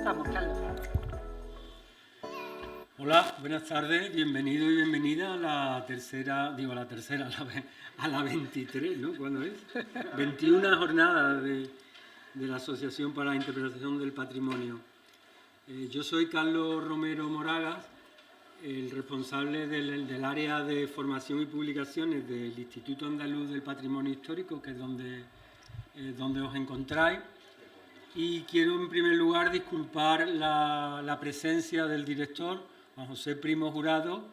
Vamos, Carlos. Hola, buenas tardes, bienvenido y bienvenida a la tercera, a la 23, ¿no? ¿Cuándo es? 21 jornada de la Asociación para la Interpretación del Patrimonio. Yo soy Carlos Romero Moragas, el responsable del área de formación y publicaciones del Instituto Andaluz del Patrimonio Histórico, que es donde os encontráis. Y quiero en primer lugar disculpar la presencia del director, Juan José Primo Jurado,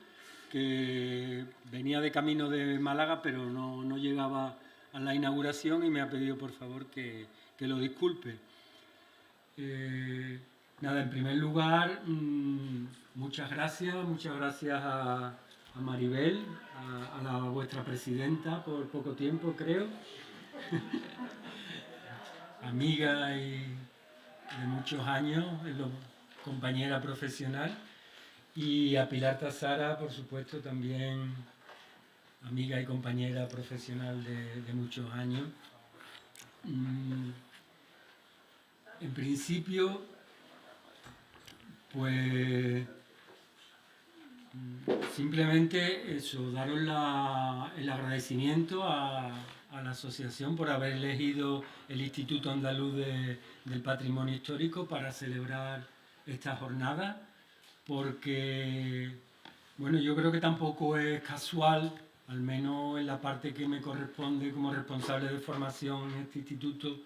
que venía de camino de Málaga, pero no llegaba a la inauguración y me ha pedido por favor que lo disculpe. Nada, en primer lugar, muchas gracias a Maribel, a vuestra presidenta por poco tiempo, creo. Amiga y de muchos años, compañera profesional, y a Pilar Tazara, por supuesto, también amiga y compañera profesional de muchos años. En principio, pues simplemente eso, daros el agradecimiento a la asociación por haber elegido el Instituto Andaluz del Patrimonio Histórico para celebrar esta jornada, porque bueno, yo creo que tampoco es casual, al menos en la parte que me corresponde como responsable de formación en este instituto,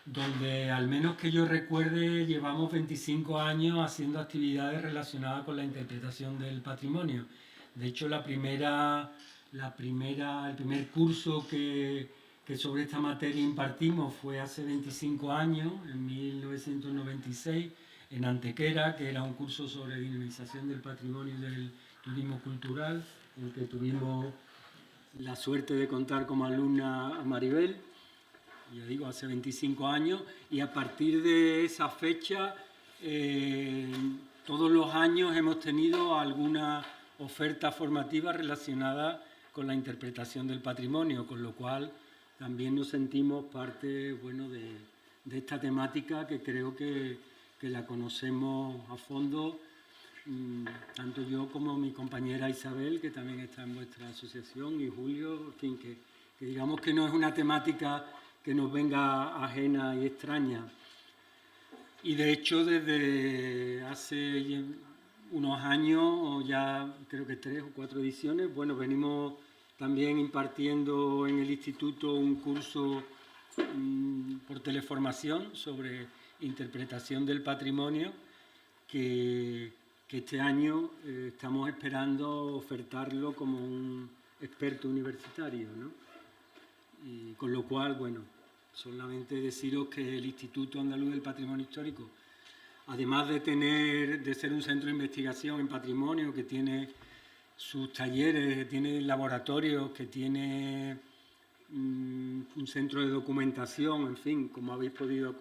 donde al menos que yo recuerde llevamos 25 años haciendo actividades relacionadas con la interpretación del patrimonio. De hecho, el primer curso que sobre esta materia impartimos fue hace 25 años, en 1996, en Antequera, que era un curso sobre dinamización del patrimonio y del turismo cultural, en el que tuvimos la suerte de contar como alumna a Maribel, ya digo, hace 25 años, y a partir de esa fecha, todos los años hemos tenido alguna oferta formativa relacionada con la interpretación del patrimonio, con lo cual también nos sentimos parte, bueno, de esta temática que creo que la conocemos a fondo, tanto yo como mi compañera Isabel, que también está en vuestra asociación, y Julio, en fin, que digamos que no es una temática que nos venga ajena y extraña. Y de hecho, desde hace unos años, o ya creo que 3 o 4 ediciones, bueno, venimos también impartiendo en el instituto un curso por teleformación sobre interpretación del patrimonio, que este año estamos esperando ofertarlo como un experto universitario, ¿no? Y con lo cual, bueno, solamente deciros que el Instituto Andaluz del Patrimonio Histórico, además de ser un centro de investigación en patrimonio, que tiene sus talleres, que tiene laboratorios, que tiene un centro de documentación, en fin, como habéis podido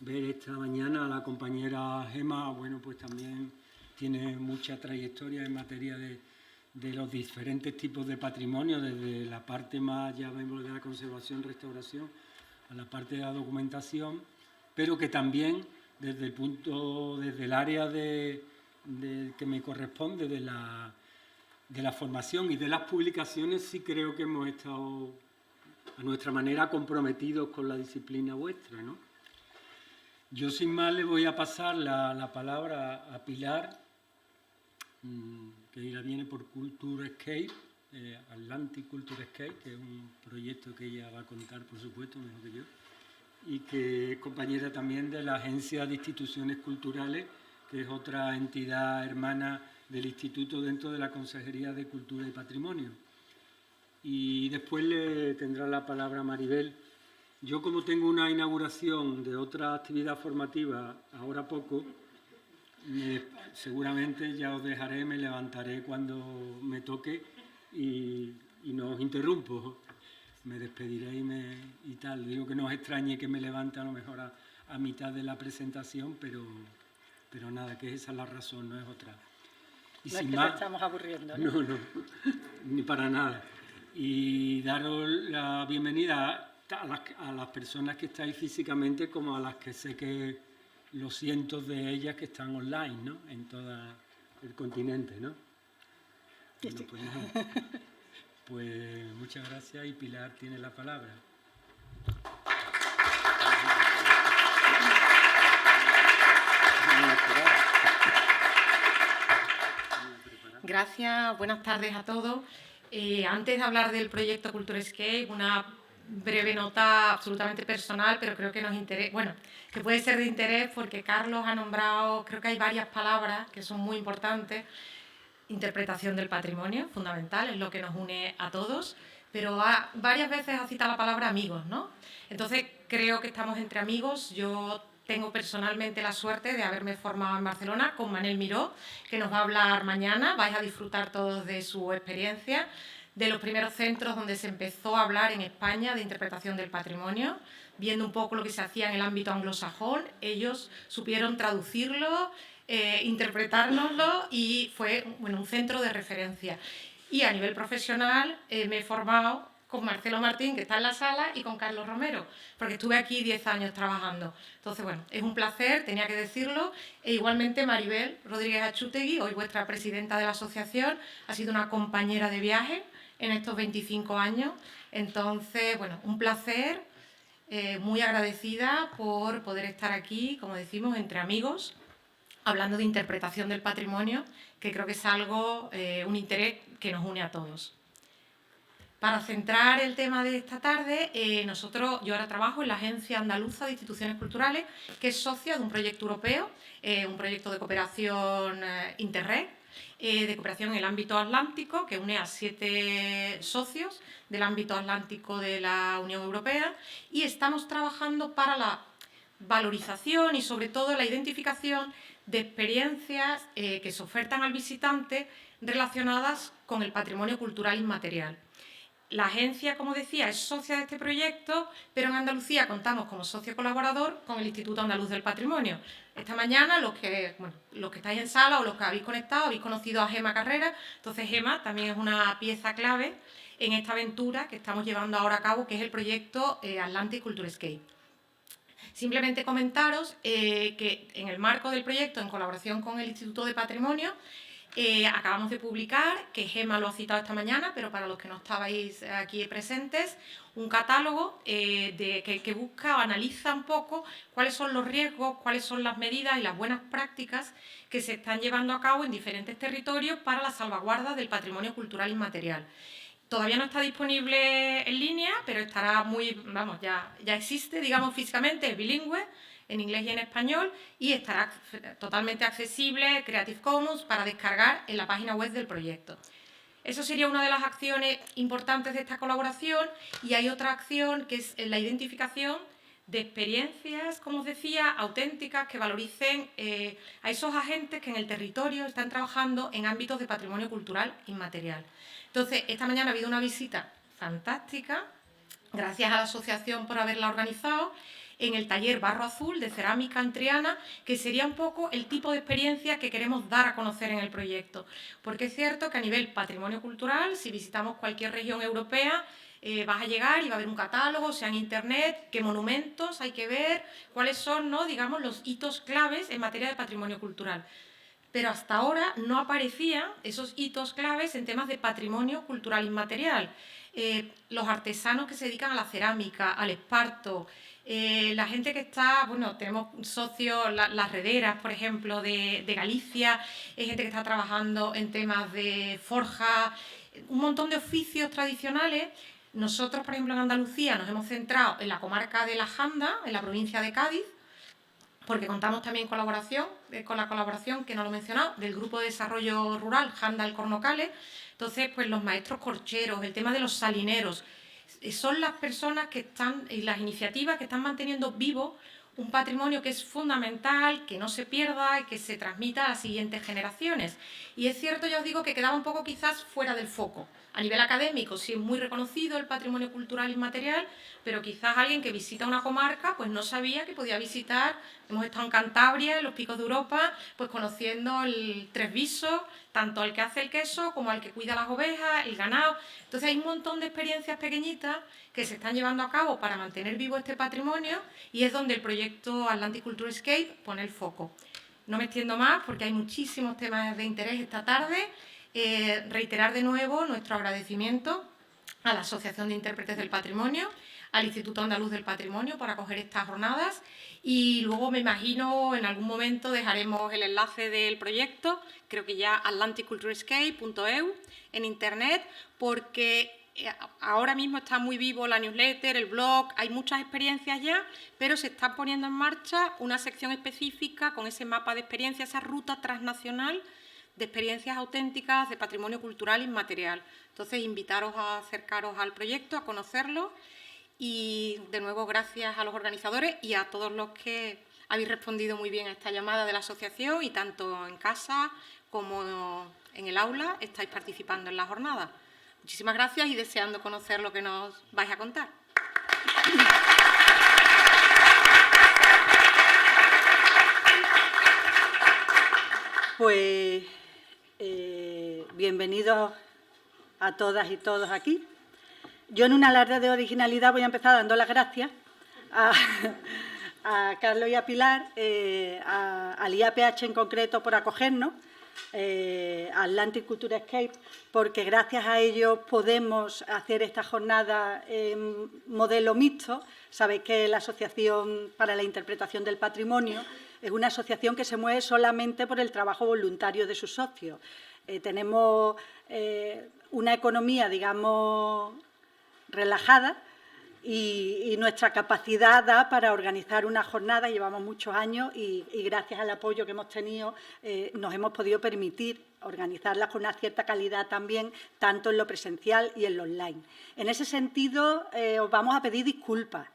ver esta mañana, la compañera Gema, bueno, pues también tiene mucha trayectoria en materia de los diferentes tipos de patrimonio, desde la parte más, ya vemos, de la conservación, restauración, a la parte de la documentación, pero que también desde el área que me corresponde, de la formación y de las publicaciones, sí creo que hemos estado a nuestra manera comprometidos con la disciplina vuestra, ¿no? Yo sin más le voy a pasar la palabra a Pilar, que ella viene por Culture Escape, Atlantic Culture Escape, que es un proyecto que ella va a contar, por supuesto, mejor que yo, y que es compañera también de la Agencia de Instituciones Culturales, que es otra entidad hermana del Instituto dentro de la Consejería de Cultura y Patrimonio. Y después le tendrá la palabra Maribel. Yo, como tengo una inauguración de otra actividad formativa ahora poco, seguramente ya os dejaré, me levantaré cuando me toque y no os interrumpo. Me despediré y tal. Digo que no os extrañe que me levante a lo mejor a mitad de la presentación, pero nada, que esa es la razón, no es otra. Y no sin es que más, te estamos aburriendo, ¿no? No, ni para nada. Y daros la bienvenida a las personas que estáis físicamente, como a las que sé que los cientos de ellas que están online, ¿no? En todo el continente, ¿no? Bueno, pues, no. Pues muchas gracias y Pilar tiene la palabra. Gracias, buenas tardes a todos. Antes de hablar del proyecto Culturescape, una breve nota absolutamente personal, pero creo que nos interesa, bueno, que puede ser de interés porque Carlos ha nombrado, creo que hay varias palabras que son muy importantes. Interpretación del patrimonio, fundamental, es lo que nos une a todos, pero varias veces ha citado la palabra amigos, ¿no? Entonces creo que estamos entre amigos. Yo tengo personalmente la suerte de haberme formado en Barcelona con Manel Miró, que nos va a hablar mañana. Vais a disfrutar todos de su experiencia, de los primeros centros donde se empezó a hablar en España de interpretación del patrimonio, viendo un poco lo que se hacía en el ámbito anglosajón. Ellos supieron traducirlo, interpretárnoslo y fue, bueno, un centro de referencia. Y a nivel profesional me he formado con Marcelo Martín, que está en la sala, y con Carlos Romero, porque estuve aquí 10 años trabajando. Entonces, bueno, es un placer, tenía que decirlo. E igualmente Maribel Rodríguez Achutegui, hoy vuestra presidenta de la asociación, ha sido una compañera de viaje en estos 25 años. Entonces, bueno, un placer, muy agradecida por poder estar aquí, como decimos, entre amigos, hablando de interpretación del patrimonio, que creo que es algo, un interés que nos une a todos. Para centrar el tema de esta tarde, yo ahora trabajo en la Agencia Andaluza de Instituciones Culturales, que es socia de un proyecto europeo, un proyecto de cooperación Interreg, de cooperación en el ámbito atlántico, que une a 7 socios del ámbito atlántico de la Unión Europea, y estamos trabajando para la valorización y sobre todo la identificación de experiencias que se ofertan al visitante relacionadas con el patrimonio cultural inmaterial. La agencia, como decía, es socia de este proyecto, pero en Andalucía contamos como socio colaborador con el Instituto Andaluz del Patrimonio. Esta mañana, los que estáis en sala o los que habéis conectado, habéis conocido a Gemma Carrera. Entonces, Gemma también es una pieza clave en esta aventura que estamos llevando ahora a cabo, que es el proyecto Atlantic Culturescape. Simplemente comentaros que en el marco del proyecto, en colaboración con el Instituto de Patrimonio, acabamos de publicar, que Gemma lo ha citado esta mañana, pero para los que no estabais aquí presentes, un catálogo que busca o analiza un poco cuáles son los riesgos, cuáles son las medidas y las buenas prácticas que se están llevando a cabo en diferentes territorios para la salvaguarda del patrimonio cultural inmaterial. Todavía no está disponible en línea, pero estará ya existe, digamos, físicamente, es bilingüe, en inglés y en español, y estará totalmente accesible, Creative Commons, para descargar en la página web del proyecto. Eso sería una de las acciones importantes de esta colaboración, y hay otra acción que es la identificación de experiencias, como os decía, auténticas, que valoricen a esos agentes que en el territorio están trabajando en ámbitos de patrimonio cultural inmaterial. Entonces, esta mañana ha habido una visita fantástica, gracias a la asociación por haberla organizado, en el taller Barro Azul de cerámica en Triana, que sería un poco el tipo de experiencia que queremos dar a conocer en el proyecto. Porque es cierto que a nivel patrimonio cultural, si visitamos cualquier región europea, vas a llegar y va a haber un catálogo, sea en internet, qué monumentos hay que ver, cuáles son, ¿no?, digamos, los hitos claves en materia de patrimonio cultural. Pero hasta ahora no aparecían esos hitos claves en temas de patrimonio cultural inmaterial. Los artesanos que se dedican a la cerámica, al esparto, la gente que está, bueno, tenemos socios, las rederas, por ejemplo, de Galicia, hay gente que está trabajando en temas de forja, un montón de oficios tradicionales. Nosotros, por ejemplo, en Andalucía nos hemos centrado en la comarca de la Janda, en la provincia de Cádiz, porque contamos también con la colaboración, que no lo he mencionado, del Grupo de Desarrollo Rural Janda El Cornocales. Entonces, pues los maestros corcheros, el tema de los salineros, son las personas que están, y las iniciativas que están manteniendo vivo un patrimonio que es fundamental, que no se pierda y que se transmita a las siguientes generaciones. Y es cierto, ya os digo, que quedaba un poco quizás fuera del foco. A nivel académico sí es muy reconocido el patrimonio cultural inmaterial, pero quizás alguien que visita una comarca pues no sabía que podía visitar Hemos estado en Cantabria, en los Picos de Europa, pues conociendo el Tresviso, tanto al que hace el queso como al que cuida las ovejas, el ganado. Entonces hay un montón de experiencias pequeñitas que se están llevando a cabo para mantener vivo este patrimonio y es donde el proyecto Atlantic Culturescape pone el foco. No me extiendo más porque hay muchísimos temas de interés esta tarde. Reiterar de nuevo nuestro agradecimiento a la Asociación de Intérpretes del Patrimonio, al Instituto Andaluz del Patrimonio por acoger estas jornadas y luego me imagino en algún momento dejaremos el enlace del proyecto, creo que ya atlanticculturescape.eu en internet, porque ahora mismo está muy vivo la newsletter, el blog, hay muchas experiencias ya, pero se está poniendo en marcha una sección específica con ese mapa de experiencias, esa ruta transnacional de experiencias auténticas de patrimonio cultural inmaterial. Entonces, invitaros a acercaros al proyecto, a conocerlo y, de nuevo, gracias a los organizadores y a todos los que habéis respondido muy bien a esta llamada de la asociación y tanto en casa como en el aula estáis participando en la jornada. Muchísimas gracias y deseando conocer lo que nos vais a contar. Pues bienvenidos a todas y todos aquí. Yo en un alarde de originalidad voy a empezar dando las gracias a Carlos y a Pilar, al IAPH en concreto por acogernos, a Atlantic Culturescape, porque gracias a ellos podemos hacer esta jornada en modelo mixto. Sabéis que la Asociación para la Interpretación del Patrimonio es una asociación que se mueve solamente por el trabajo voluntario de sus socios. Tenemos una economía, digamos, relajada y nuestra capacidad da para organizar una jornada. Llevamos muchos años y gracias al apoyo que hemos tenido nos hemos podido permitir organizarlas con una cierta calidad también, tanto en lo presencial y en lo online. En ese sentido, os vamos a pedir disculpas.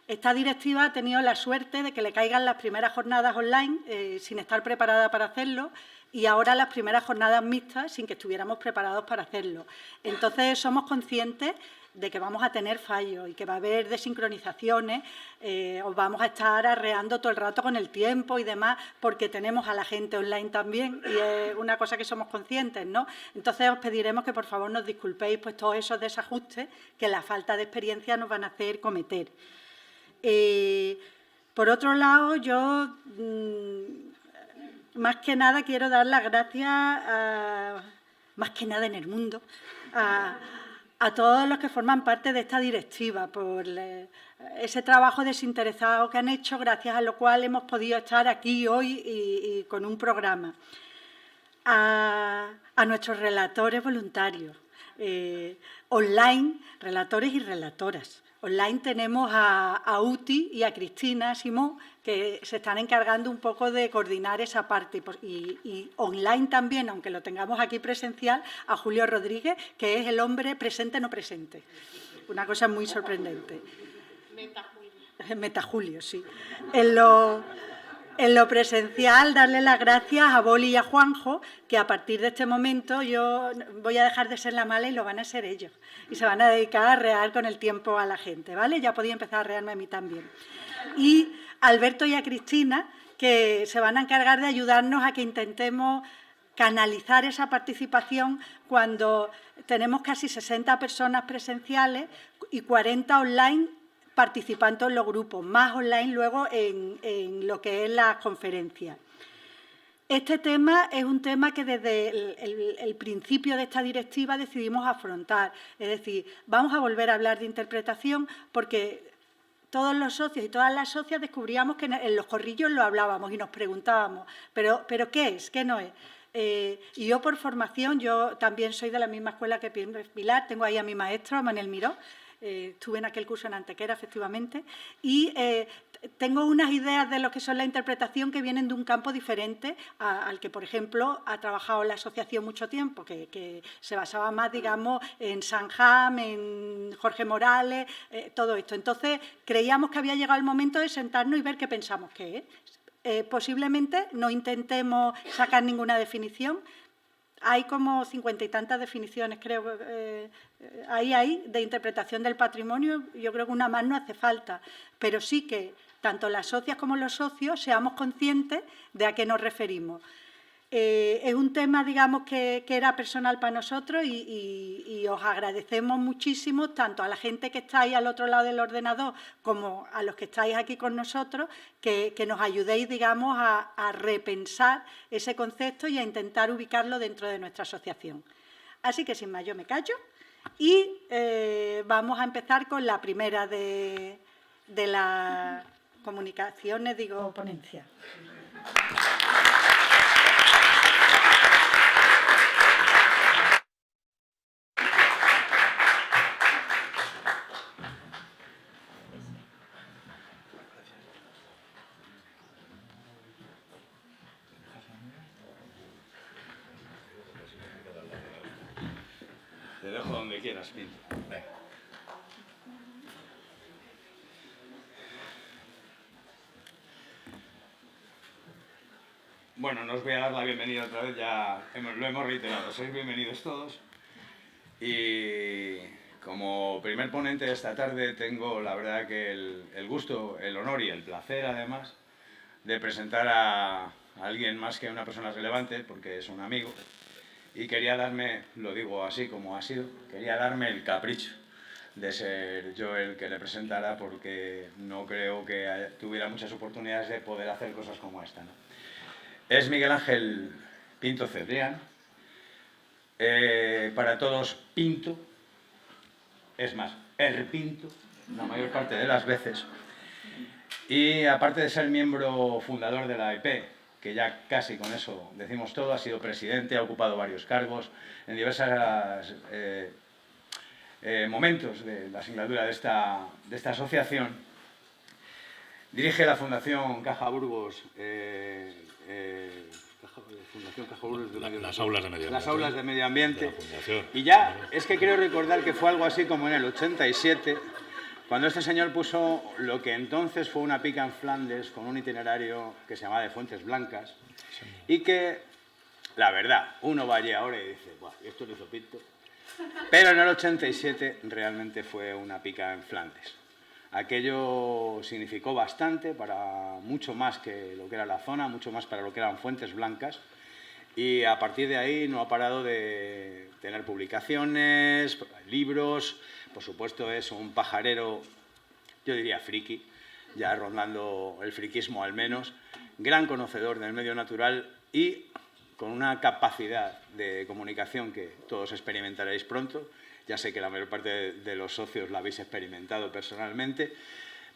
Esta directiva ha tenido la suerte de que le caigan las primeras jornadas online sin estar preparada para hacerlo y ahora las primeras jornadas mixtas sin que estuviéramos preparados para hacerlo. Entonces, somos conscientes de que vamos a tener fallos y que va a haber desincronizaciones, os vamos a estar arreando todo el rato con el tiempo y demás, porque tenemos a la gente online también y es una cosa que somos conscientes, ¿no? Entonces, os pediremos que por favor nos disculpéis pues todos esos desajustes que la falta de experiencia nos van a hacer cometer. Por otro lado, yo más que nada quiero dar las gracias, más que nada en el mundo, a todos los que forman parte de esta directiva por ese trabajo desinteresado que han hecho, gracias a lo cual hemos podido estar aquí hoy y con un programa. A nuestros relatores voluntarios, online, relatores y relatoras. Online tenemos a Uti y a Cristina Simón, que se están encargando un poco de coordinar esa parte. Y online también, aunque lo tengamos aquí presencial, a Julio Rodríguez, que es el hombre presente no presente. Una cosa muy sorprendente. Metajulio, sí. En lo presencial, darle las gracias a Boli y a Juanjo, que a partir de este momento yo voy a dejar de ser la mala y lo van a ser ellos. Y se van a dedicar a rear con el tiempo a la gente, ¿vale? Ya podía empezar a rearme a mí también. Y a Alberto y a Cristina, que se van a encargar de ayudarnos a que intentemos canalizar esa participación cuando tenemos casi 60 personas presenciales y 40 online participando en los grupos, más online luego en lo que es las conferencias. Este tema es un tema que desde el principio de esta directiva decidimos afrontar. Es decir, vamos a volver a hablar de interpretación porque todos los socios y todas las socias descubríamos que en los corrillos lo hablábamos y nos preguntábamos, ¿pero qué es? ¿Qué no es? Y yo por formación, yo también soy de la misma escuela que Pilar, tengo ahí a mi maestro, a Manel Miró. Estuve en aquel curso en Antequera, efectivamente, y tengo unas ideas de lo que son la interpretación que vienen de un campo diferente al que, por ejemplo, ha trabajado la asociación mucho tiempo, que se basaba más, digamos, en Sanjam, en Jorge Morales, todo esto. Entonces, creíamos que había llegado el momento de sentarnos y ver qué pensamos que es. Posiblemente no intentemos sacar ninguna definición. Hay como 50 y tantas definiciones, creo, ahí de interpretación del patrimonio. Yo creo que una más no hace falta, pero sí que tanto las socias como los socios, seamos conscientes de a qué nos referimos. Es un tema, digamos, que era personal para nosotros y os agradecemos muchísimo, tanto a la gente que está ahí al otro lado del ordenador como a los que estáis aquí con nosotros, que nos ayudéis, digamos, a repensar ese concepto y a intentar ubicarlo dentro de nuestra asociación. Así que, sin más, yo me callo y vamos a empezar con la primera de las comunicaciones, ponencia. Te dejo donde quieras, Pinto. Bueno, no os voy a dar la bienvenida otra vez, ya lo hemos reiterado, sois bienvenidos todos. Y como primer ponente de esta tarde tengo la verdad que el gusto, el honor y el placer además de presentar a alguien más que una persona relevante, porque es un amigo. Y quería darme, lo digo así como ha sido, quería darme el capricho de ser yo el que le presentara, porque no creo que tuviera muchas oportunidades de poder hacer cosas como esta, ¿no? Es Miguel Ángel Pinto Cebrián, para todos Pinto, es más, Pinto, la mayor parte de las veces. Y aparte de ser miembro fundador de la EP, que ya casi con eso decimos todo, ha sido presidente, ha ocupado varios cargos en diversos momentos de la singladura de esta asociación. Dirige la Fundación Caja Burgos, las aulas de medio ambiente. Las aulas de medio ambiente. Y ya es que quiero recordar que fue algo así como en el 87, cuando este señor puso lo que entonces fue una pica en Flandes con un itinerario que se llamaba de Fuentes Blancas, y que, la verdad, uno va allí ahora y dice, buah, esto lo hizo Pinto. Pero en el 87 realmente fue una pica en Flandes. Aquello significó bastante para mucho más que lo que era la zona, mucho más para lo que eran Fuentes Blancas, y a partir de ahí no ha parado de tener publicaciones, libros. Por supuesto es un pajarero, yo diría friki, ya rondando el friquismo al menos, gran conocedor del medio natural y con una capacidad de comunicación que todos experimentaréis pronto. Ya sé que la mayor parte de los socios la habéis experimentado personalmente,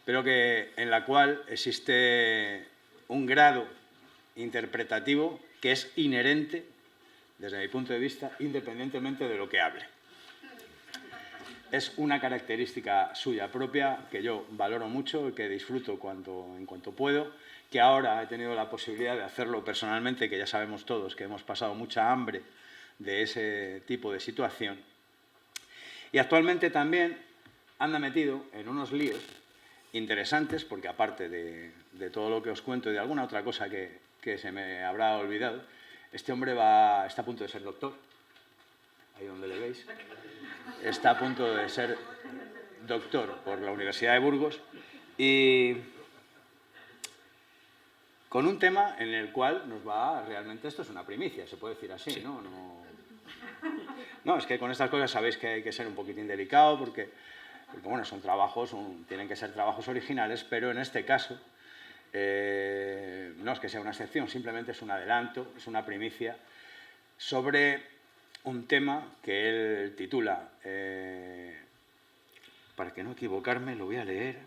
pero en la cual existe un grado interpretativo que es inherente, desde mi punto de vista, independientemente de lo que hable. Es una característica suya propia que yo valoro mucho y que disfruto en cuanto puedo, que ahora he tenido la posibilidad de hacerlo personalmente, que ya sabemos todos que hemos pasado mucha hambre de ese tipo de situación. Y actualmente también anda metido en unos líos interesantes, porque aparte de todo lo que os cuento y de alguna otra cosa que se me habrá olvidado, este hombre está a punto de ser doctor, ahí donde le veis, está a punto de ser doctor por la Universidad de Burgos, y con un tema en el cual realmente esto es una primicia, se puede decir así, sí. No, es que con estas cosas sabéis que hay que ser un poquitín delicado, porque bueno, son trabajos, tienen que ser trabajos originales, pero en este caso no es que sea una excepción, simplemente es un adelanto, es una primicia sobre un tema que él titula, para que no equivocarme, lo voy a leer,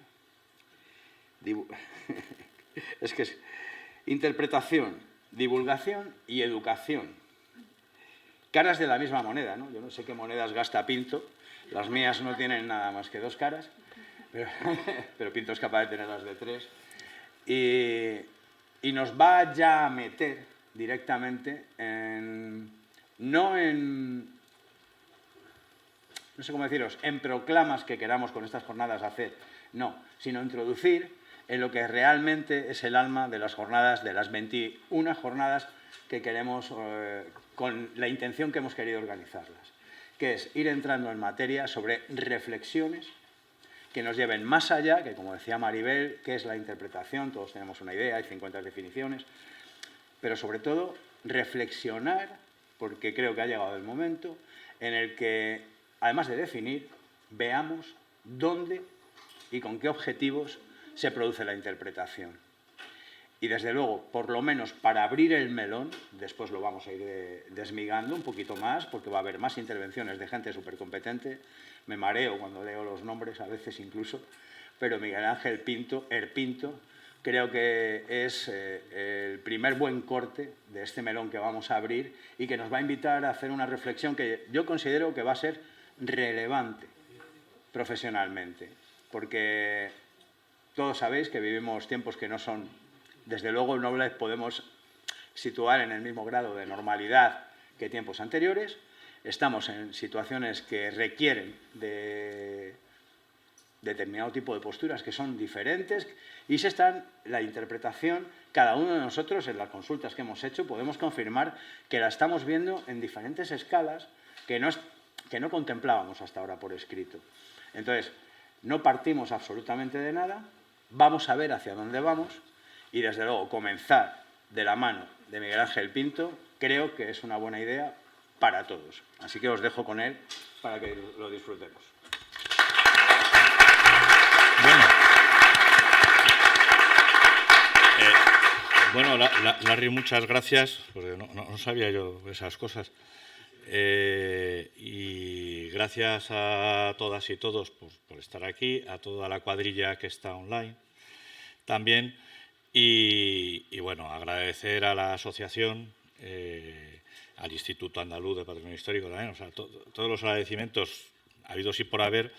es que es interpretación, divulgación y educación. Caras de la misma moneda, ¿no? Yo no sé qué monedas gasta Pinto, las mías no tienen nada más que 2 caras, pero Pinto es capaz de tener las de 3. Y nos va ya a meter directamente no sé cómo deciros, en proclamas que queramos con estas jornadas hacer, no, sino introducir en lo que realmente es el alma de las jornadas, de las 21 jornadas que queremos, con la intención que hemos querido organizarlas, que es ir entrando en materia sobre reflexiones que nos lleven más allá, que como decía Maribel, ¿qué es la interpretación? Todos tenemos una idea, hay 50 definiciones, pero sobre todo reflexionar, porque creo que ha llegado el momento en el que, además de definir, veamos dónde y con qué objetivos se produce la interpretación. Y desde luego, por lo menos para abrir el melón, después lo vamos a ir desmigando un poquito más, porque va a haber más intervenciones de gente súper competente. Me mareo cuando leo los nombres, a veces incluso, pero Miguel Ángel Pinto, Pinto, creo que es el primer buen corte de este melón que vamos a abrir y que nos va a invitar a hacer una reflexión que yo considero que va a ser relevante profesionalmente, porque todos sabéis que vivimos tiempos que no son, desde luego no les podemos situar en el mismo grado de normalidad que tiempos anteriores. Estamos en situaciones que requieren de determinado tipo de posturas que son diferentes y la interpretación, cada uno de nosotros en las consultas que hemos hecho podemos confirmar que la estamos viendo en diferentes escalas que no contemplábamos hasta ahora por escrito. Entonces, no partimos absolutamente de nada, vamos a ver hacia dónde vamos y, desde luego, comenzar de la mano de Miguel Ángel Pinto creo que es una buena idea para todos. Así que os dejo con él para que lo disfrutemos. Bueno, Larry, muchas gracias, porque no sabía yo esas cosas. Y gracias a todas y todos por estar aquí, a toda la cuadrilla que está online también. Y bueno, agradecer a la asociación, al Instituto Andaluz de Patrimonio Histórico también, o sea, todos los agradecimientos habidos y por haber,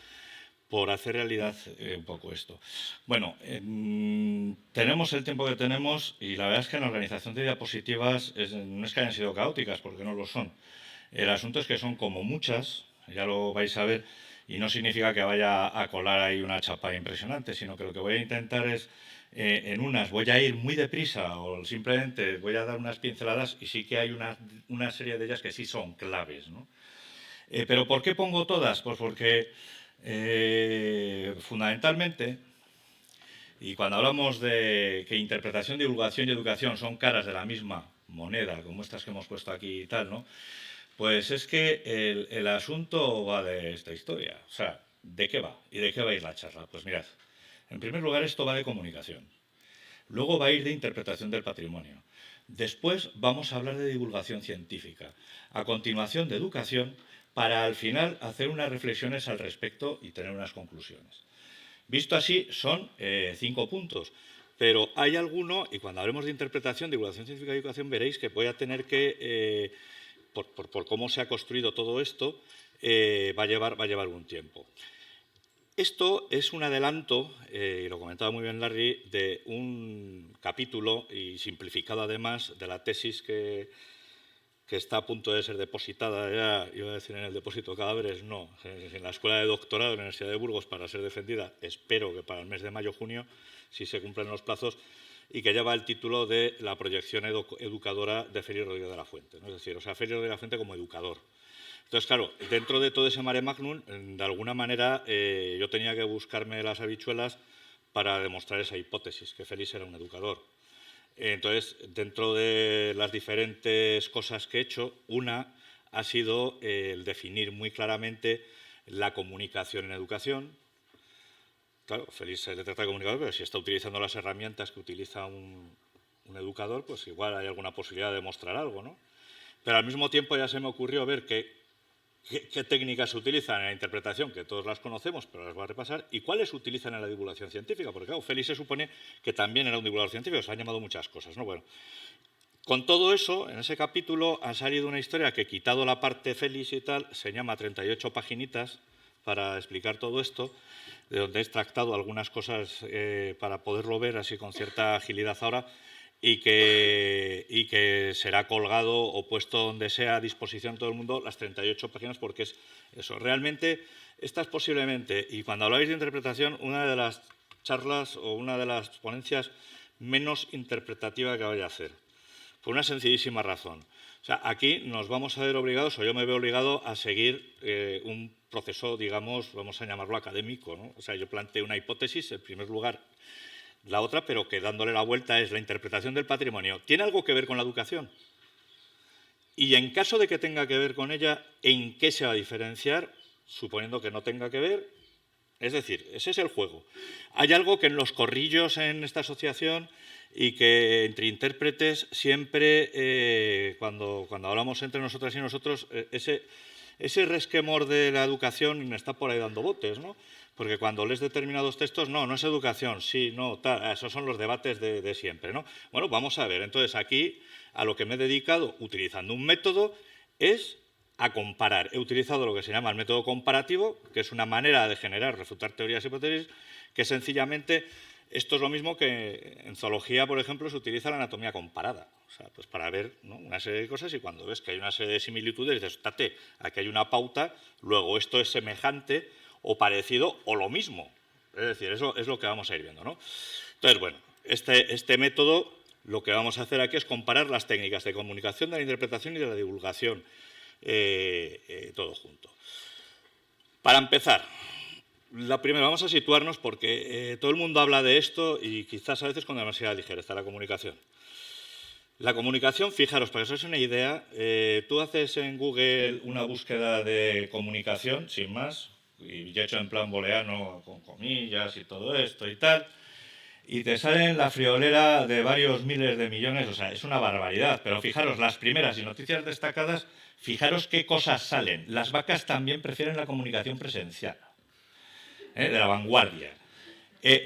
por hacer realidad un poco esto. Bueno, tenemos el tiempo que tenemos y la verdad es que en la organización de diapositivas no es que hayan sido caóticas, porque no lo son. El asunto es que son como muchas, ya lo vais a ver, y no significa que vaya a colar ahí una chapa impresionante, sino que lo que voy a intentar es, en unas voy a ir muy deprisa o simplemente voy a dar unas pinceladas y sí que hay una serie de ellas que sí son claves, ¿no? ¿Pero por qué pongo todas? Pues porque fundamentalmente, y cuando hablamos de que interpretación, divulgación y educación son caras de la misma moneda, como estas que hemos puesto aquí y tal, ¿no? Pues es que el asunto va de esta historia. O sea, ¿de qué va? ¿Y de qué va a ir la charla? Pues mirad, en primer lugar esto va de comunicación. Luego va a ir de interpretación del patrimonio. Después vamos a hablar de divulgación científica. A continuación de educación, para al final hacer unas reflexiones al respecto y tener unas conclusiones. Visto así, son 5 puntos. Pero hay alguno, y cuando hablemos de interpretación, divulgación científica y educación, veréis que voy a tener que, por cómo se ha construido todo esto, va a llevar un tiempo. Esto es un adelanto, y lo comentaba muy bien Larry, de un capítulo, y simplificado además, de la tesis que está a punto de ser depositada ya, iba a decir en el depósito de cadáveres, no, en la Escuela de Doctorado de la Universidad de Burgos para ser defendida, espero que para el mes de mayo-junio, si se cumplen los plazos, y que lleva el título de la proyección educadora de Félix Rodríguez de la Fuente, ¿no? Es decir, o sea, Félix Rodríguez de la Fuente como educador. Entonces, claro, dentro de todo ese mare magnum, de alguna manera yo tenía que buscarme las habichuelas para demostrar esa hipótesis, que Félix era un educador. Entonces, dentro de las diferentes cosas que he hecho, una ha sido el definir muy claramente la comunicación en educación. Claro, Félix se le trata de comunicador, pero si está utilizando las herramientas que utiliza un educador, pues igual hay alguna posibilidad de demostrar algo, ¿no? Pero al mismo tiempo ya se me ocurrió ver qué técnicas se utilizan en la interpretación, que todos las conocemos, pero las voy a repasar, y cuáles se utilizan en la divulgación científica, porque claro, Félix se supone que también era un divulgador científico, se han llamado muchas cosas, ¿no? Bueno, con todo eso, en ese capítulo ha salido una historia que, quitado la parte Félix y tal, se llama 38 paginitas para explicar todo esto, de donde he extractado algunas cosas para poderlo ver así con cierta agilidad ahora, y que será colgado o puesto donde sea a disposición de todo el mundo las 38 páginas, porque es eso. Realmente, esta es posiblemente, y cuando habláis de interpretación, una de las charlas o una de las ponencias menos interpretativa que vaya a hacer. Por una sencillísima razón. O sea, aquí nos vamos a ver obligados, o yo me veo obligado a seguir un proceso, digamos, vamos a llamarlo académico, ¿no? O sea, yo planteo una hipótesis, en primer lugar, la otra, pero que dándole la vuelta es la interpretación del patrimonio. ¿Tiene algo que ver con la educación? Y en caso de que tenga que ver con ella, ¿en qué se va a diferenciar? Suponiendo que no tenga que ver. Es decir, ese es el juego. Hay algo que en los corrillos en esta asociación y que entre intérpretes siempre, cuando hablamos entre nosotras y nosotros, ese resquemor de la educación está por ahí dando botes, ¿no? Porque cuando lees determinados textos, no es educación, sí, no, tal, esos son los debates de siempre, ¿no? Bueno, vamos a ver, entonces aquí a lo que me he dedicado, utilizando un método, es a comparar. He utilizado lo que se llama el método comparativo, que es una manera de generar, refutar teorías y hipótesis, que sencillamente, esto es lo mismo que en zoología, por ejemplo, se utiliza la anatomía comparada. O sea, pues para ver, ¿no?, una serie de cosas y cuando ves que hay una serie de similitudes, dices, tate, aquí hay una pauta, luego esto es semejante o parecido o lo mismo. Es decir, eso es lo que vamos a ir viendo, ¿no? Entonces, bueno, este método, lo que vamos a hacer aquí es comparar las técnicas de comunicación, de la interpretación y de la divulgación, todo junto. Para empezar, la primera, vamos a situarnos porque todo el mundo habla de esto y quizás a veces con demasiada ligereza, la comunicación. La comunicación, fijaros, para que os hagáis una idea, tú haces en Google una búsqueda de comunicación, sin más, y ya hecho en plan booleano, con comillas y todo esto y tal, y te salen la friolera de varios miles de millones, o sea, es una barbaridad. Pero fijaros, las primeras y noticias destacadas, fijaros qué cosas salen. Las vacas también prefieren la comunicación presencial, de La Vanguardia.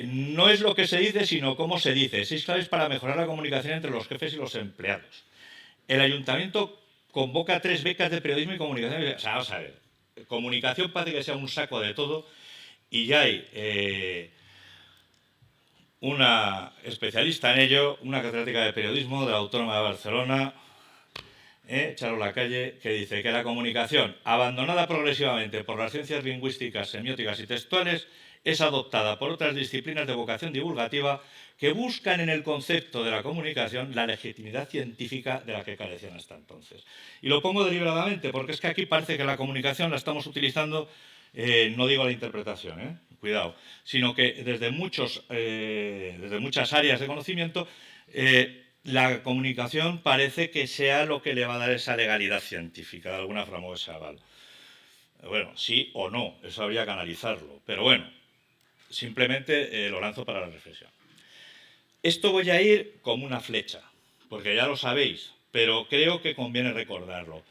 No es lo que se dice, sino cómo se dice. 6 claves para mejorar la comunicación entre los jefes y los empleados. El ayuntamiento convoca 3 becas de periodismo y comunicación. O sea, vamos a ver, comunicación parece que sea un saco de todo y ya hay una especialista en ello, una catedrática de periodismo de la Autónoma de Barcelona, Charo Lacalle, que dice que la comunicación, abandonada progresivamente por las ciencias lingüísticas, semióticas y textuales, es adoptada por otras disciplinas de vocación divulgativa que buscan en el concepto de la comunicación la legitimidad científica de la que carecían hasta entonces. Y lo pongo deliberadamente porque es que aquí parece que la comunicación la estamos utilizando, no digo la interpretación, cuidado, sino que desde muchas áreas de conocimiento, la comunicación parece que sea lo que le va a dar esa legalidad científica, de alguna forma o ese aval. Bueno, sí o no, eso habría que analizarlo, pero bueno, simplemente lo lanzo para la reflexión. Esto voy a ir como una flecha, porque ya lo sabéis, pero creo que conviene recordarlo.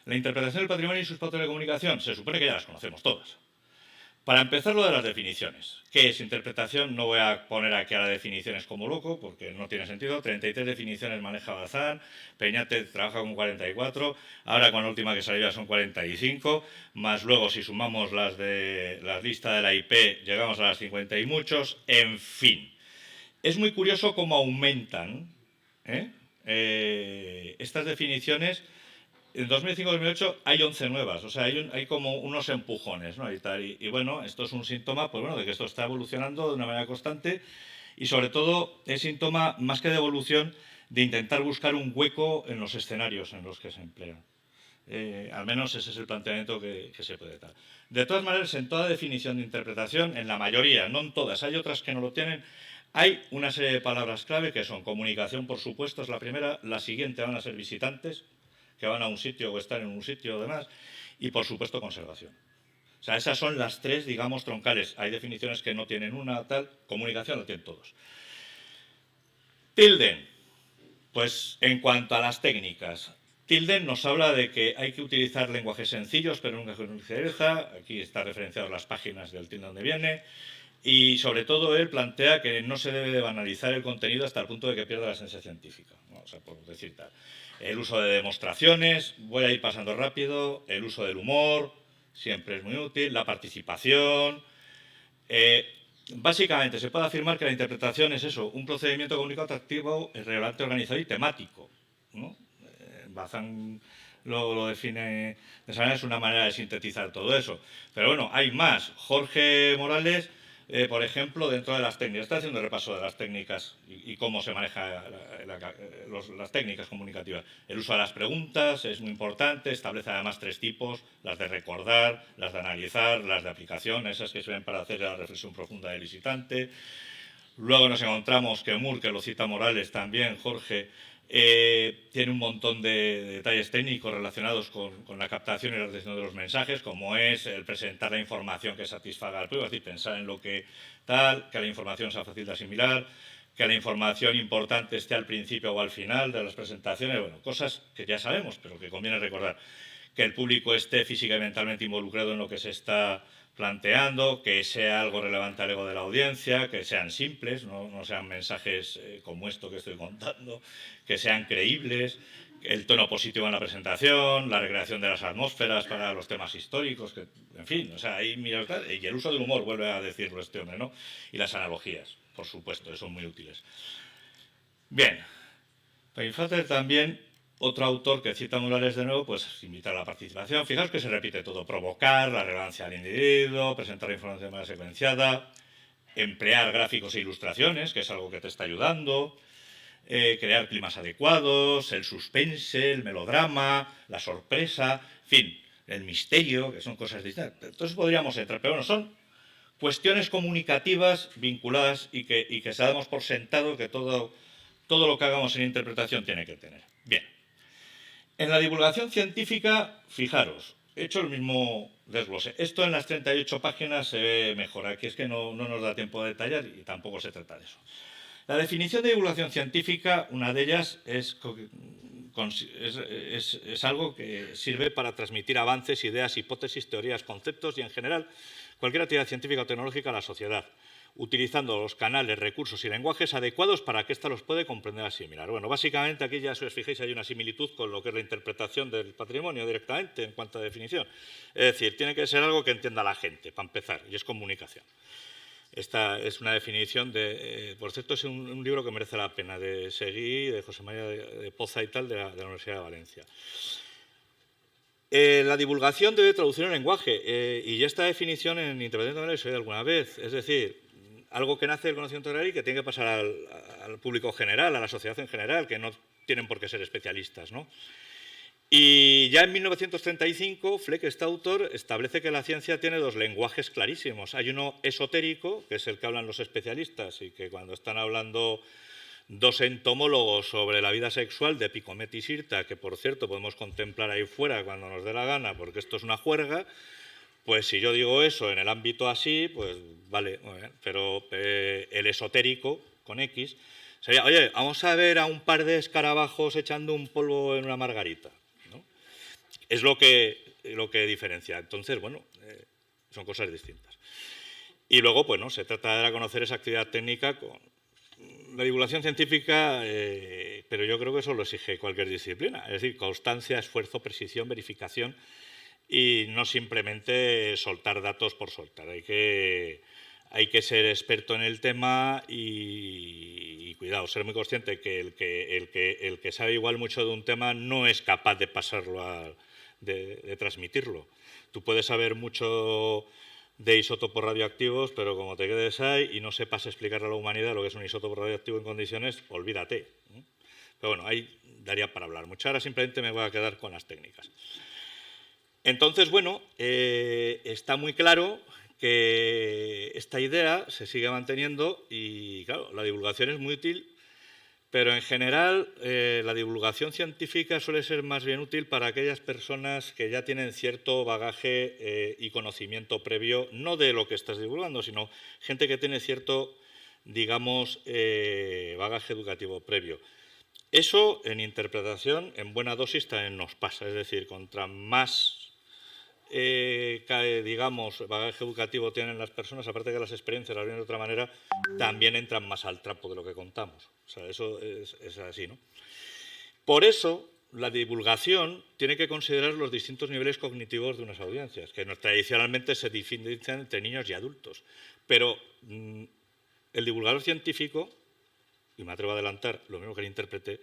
La interpretación del patrimonio y sus pautas de comunicación se supone que ya las conocemos todas. Para empezar, lo de las definiciones. ¿Qué es interpretación? No voy a poner aquí a las definiciones como loco, porque no tiene sentido. 33 definiciones maneja Bazán, Peñate trabaja con 44, ahora con la última que salió ya son 45, más luego si sumamos las de la lista de la IP llegamos a las 50 y muchos, en fin. Es muy curioso cómo aumentan estas definiciones. En 2005-2008 hay 11 nuevas, o sea, hay como unos empujones, ¿no? Y bueno, esto es un síntoma, pues bueno, de que esto está evolucionando de una manera constante y sobre todo es síntoma, más que de evolución, de intentar buscar un hueco en los escenarios en los que se emplean. Al menos ese es el planteamiento que se puede dar. De todas maneras, en toda definición de interpretación, en la mayoría, no en todas, hay otras que no lo tienen, hay una serie de palabras clave que son comunicación, por supuesto, es la primera, la siguiente van a ser visitantes, que van a un sitio o están en un sitio o demás, y por supuesto conservación. O sea, esas son las 3, digamos, troncales. Hay definiciones que no tienen una, tal, comunicación lo tienen todos. Tilden, pues en cuanto a las técnicas, Tilden nos habla de que hay que utilizar lenguajes sencillos, pero nunca con ligereza. Aquí está referenciado las páginas del Tilden donde viene. Y sobre todo él plantea que no se debe de banalizar el contenido hasta el punto de que pierda la esencia científica, ¿no? O sea, por decir tal. El uso de demostraciones, voy a ir pasando rápido, el uso del humor, siempre es muy útil, la participación. Básicamente se puede afirmar que la interpretación es eso, un procedimiento comunicativo atractivo, relevante, organizado y temático, ¿no? Bazán lo define de esa manera, es una manera de sintetizar todo eso. Pero bueno, hay más. Jorge Morales por ejemplo, dentro de las técnicas. Está haciendo repaso de las técnicas y cómo se maneja las técnicas comunicativas. El uso de las preguntas es muy importante, establece además 3 tipos, las de recordar, las de analizar, las de aplicación, esas que sirven para hacer la reflexión profunda del visitante. Luego nos encontramos que Moore, que lo cita Morales también, Jorge, tiene un montón de detalles técnicos relacionados con la captación y la recepción de los mensajes, como es el presentar la información que satisfaga al público, es decir, pensar en lo que tal, que la información sea fácil de asimilar, que la información importante esté al principio o al final de las presentaciones, bueno, cosas que ya sabemos, pero que conviene recordar, que el público esté física y mentalmente involucrado en lo que se está planteando, que sea algo relevante al ego de la audiencia, que sean simples, no sean mensajes como esto que estoy contando, que sean creíbles, el tono positivo en la presentación, la recreación de las atmósferas para los temas históricos, que, en fin, o sea, hay miles de... Y el uso del humor, vuelve a decirlo este hombre, ¿no? Y las analogías, por supuesto, son muy útiles. Bien, Reinfeldt también... Otro autor que cita Morales de nuevo, pues invitar a la participación. Fijaos que se repite todo. Provocar la relevancia del individuo, presentar información de manera secuenciada, emplear gráficos e ilustraciones, que es algo que te está ayudando, crear climas adecuados, el suspense, el melodrama, la sorpresa, en fin, el misterio, que son cosas distintas. Entonces podríamos entrar, pero bueno, son cuestiones comunicativas vinculadas y que se damos por sentado que todo lo que hagamos en interpretación tiene que tener. Bien. En la divulgación científica, fijaros, he hecho el mismo desglose. Esto en las 38 páginas se ve mejor. Aquí es que no nos da tiempo de detallar y tampoco se trata de eso. La definición de divulgación científica, una de ellas es algo que sirve para transmitir avances, ideas, hipótesis, teorías, conceptos y, en general, cualquier actividad científica o tecnológica a la sociedad, utilizando los canales, recursos y lenguajes adecuados para que ésta los puede comprender y asimilar. Bueno, básicamente aquí ya, si os fijáis, hay una similitud con lo que es la interpretación del patrimonio directamente en cuanto a definición. Es decir, tiene que ser algo que entienda la gente, para empezar, y es comunicación. Esta es una definición de... por cierto, es un libro que merece la pena, de Seguí, de José María de Poza y tal, de la Universidad de Valencia. La divulgación debe traducir en lenguaje, y esta definición en interpretación la he oído alguna vez, es decir, algo que nace del conocimiento general y que tiene que pasar al público general, a la sociedad en general, que no tienen por qué ser especialistas, ¿no? Y ya en 1935, Fleck, este autor, establece que la ciencia tiene 2 lenguajes clarísimos. Hay uno esotérico, que es el que hablan los especialistas y que cuando están hablando 2 entomólogos sobre la vida sexual de Picomet y Sirta, que por cierto podemos contemplar ahí fuera cuando nos dé la gana, porque esto es una juerga, pues si yo digo eso en el ámbito así, pues vale, muy bien. Pero el esotérico, con X, sería, oye, vamos a ver a un par de escarabajos echando un polvo en una margarita, ¿no? Es lo que diferencia. Entonces, bueno, son cosas distintas. Y luego, pues no, se trata de dar a conocer esa actividad técnica con la divulgación científica, pero yo creo que eso lo exige cualquier disciplina. Es decir, constancia, esfuerzo, precisión, verificación, y no simplemente soltar datos por soltar. Hay que ser experto en el tema y cuidado, ser muy consciente que el que sabe igual mucho de un tema no es capaz de pasarlo, de transmitirlo. Tú puedes saber mucho de isótopos radioactivos, pero como te quedes ahí y no sepas explicarle a la humanidad lo que es un isótopo radioactivo en condiciones, olvídate. Pero bueno, ahí daría para hablar mucho. Ahora simplemente me voy a quedar con las técnicas. Entonces, bueno, está muy claro que esta idea se sigue manteniendo y, claro, la divulgación es muy útil, pero en general la divulgación científica suele ser más bien útil para aquellas personas que ya tienen cierto bagaje y conocimiento previo, no de lo que estás divulgando, sino gente que tiene cierto, digamos, bagaje educativo previo. Eso en interpretación, en buena dosis, también nos pasa, es decir, contra más digamos, bagaje educativo tienen las personas, aparte que las experiencias las vienen de otra manera, también entran más al trapo de lo que contamos. O sea, eso es así, ¿no? Por eso, la divulgación tiene que considerar los distintos niveles cognitivos de unas audiencias, que tradicionalmente se diferencian entre niños y adultos. Pero el divulgador científico, y me atrevo a adelantar lo mismo que el intérprete,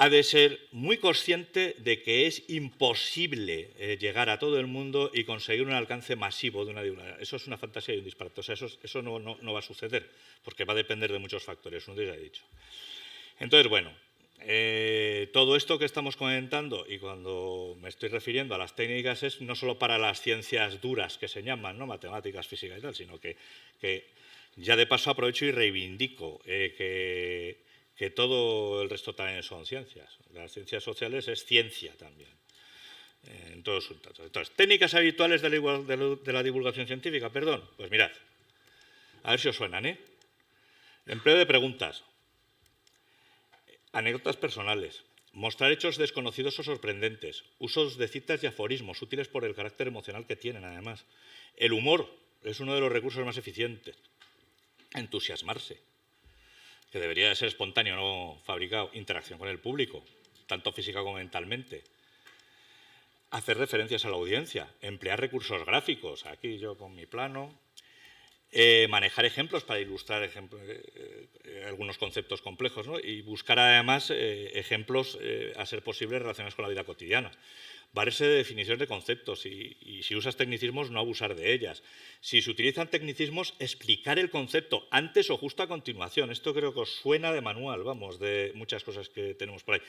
ha de ser muy consciente de que es imposible llegar a todo el mundo y conseguir un alcance masivo de una divulgación. Eso es una fantasía y un disparate. O sea, eso no va a suceder, porque va a depender de muchos factores, uno ya he dicho. Entonces, bueno, todo esto que estamos comentando, y cuando me estoy refiriendo a las técnicas, es no solo para las ciencias duras que se llaman, ¿no? Matemáticas, física y tal, sino que ya de paso aprovecho y reivindico que todo el resto también son ciencias. Las ciencias sociales es ciencia también. En todos sus datos. Entonces, técnicas habituales de la divulgación científica, perdón. Pues mirad, a ver si os suenan, ¿eh? Empleo de preguntas, anécdotas personales, mostrar hechos desconocidos o sorprendentes, usos de citas y aforismos útiles por el carácter emocional que tienen, además. El humor es uno de los recursos más eficientes. Entusiasmarse, que debería de ser espontáneo, no fabricado. Interacción con el público, tanto física como mentalmente. Hacer referencias a la audiencia, emplear recursos gráficos, aquí yo con mi plano. Manejar ejemplos para ilustrar algunos conceptos complejos, ¿no? Y buscar además ejemplos, a ser posible, relacionados con la vida cotidiana. Valerse de definiciones de conceptos y si usas tecnicismos, no abusar de ellas. Si se utilizan tecnicismos, explicar el concepto antes o justo a continuación. Esto creo que os suena de manual, vamos, de muchas cosas que tenemos por ahí.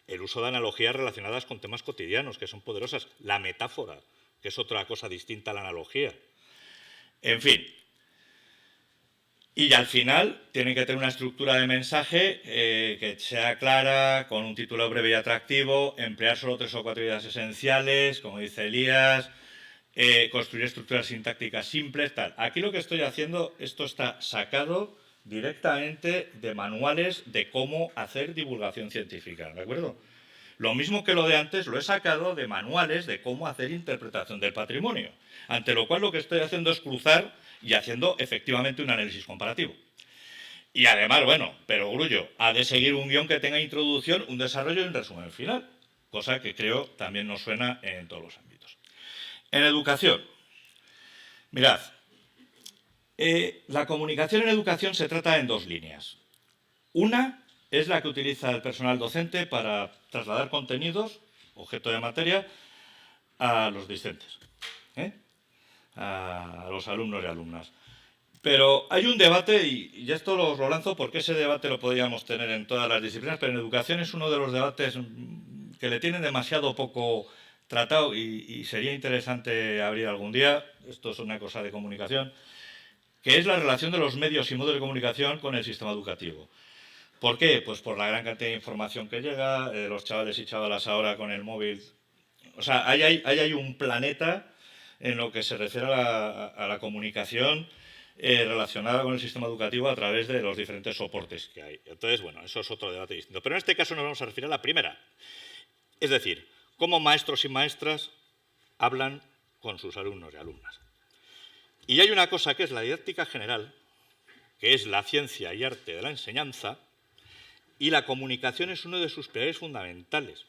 El uso de analogías relacionadas con temas cotidianos, que son poderosas. La metáfora, que es otra cosa distinta a la analogía. En fin. Y al final tiene que tener una estructura de mensaje que sea clara, con un título breve y atractivo, emplear solo 3 o 4 ideas esenciales, como dice Elías, construir estructuras sintácticas simples, tal. Aquí lo que estoy haciendo, esto está sacado directamente de manuales de cómo hacer divulgación científica, ¿de acuerdo? Lo mismo que lo de antes, lo he sacado de manuales de cómo hacer interpretación del patrimonio, ante lo cual lo que estoy haciendo es cruzar y haciendo efectivamente un análisis comparativo. Y además, bueno, pero grullo, ha de seguir un guión que tenga introducción, un desarrollo y un resumen final, cosa que creo también nos suena en todos los ámbitos. En educación, mirad, la comunicación en educación se trata en 2 líneas. Una es la que utiliza el personal docente para trasladar contenidos, objeto de materia, a los discentes, a los alumnos y alumnas. Pero hay un debate, y esto lo lanzo porque ese debate lo podríamos tener en todas las disciplinas, pero en educación es uno de los debates que le tienen demasiado poco tratado y sería interesante abrir algún día, esto es una cosa de comunicación, que es la relación de los medios y modos de comunicación con el sistema educativo. ¿Por qué? Pues por la gran cantidad de información que llega, los chavales y chavalas ahora con el móvil. O sea, ahí hay un planeta en lo que se refiere a la comunicación relacionada con el sistema educativo a través de los diferentes soportes que hay. Entonces, bueno, eso es otro debate distinto. Pero en este caso nos vamos a referir a la primera. Es decir, cómo maestros y maestras hablan con sus alumnos y alumnas. Y hay una cosa que es la didáctica general, que es la ciencia y arte de la enseñanza, y la comunicación es uno de sus pilares fundamentales.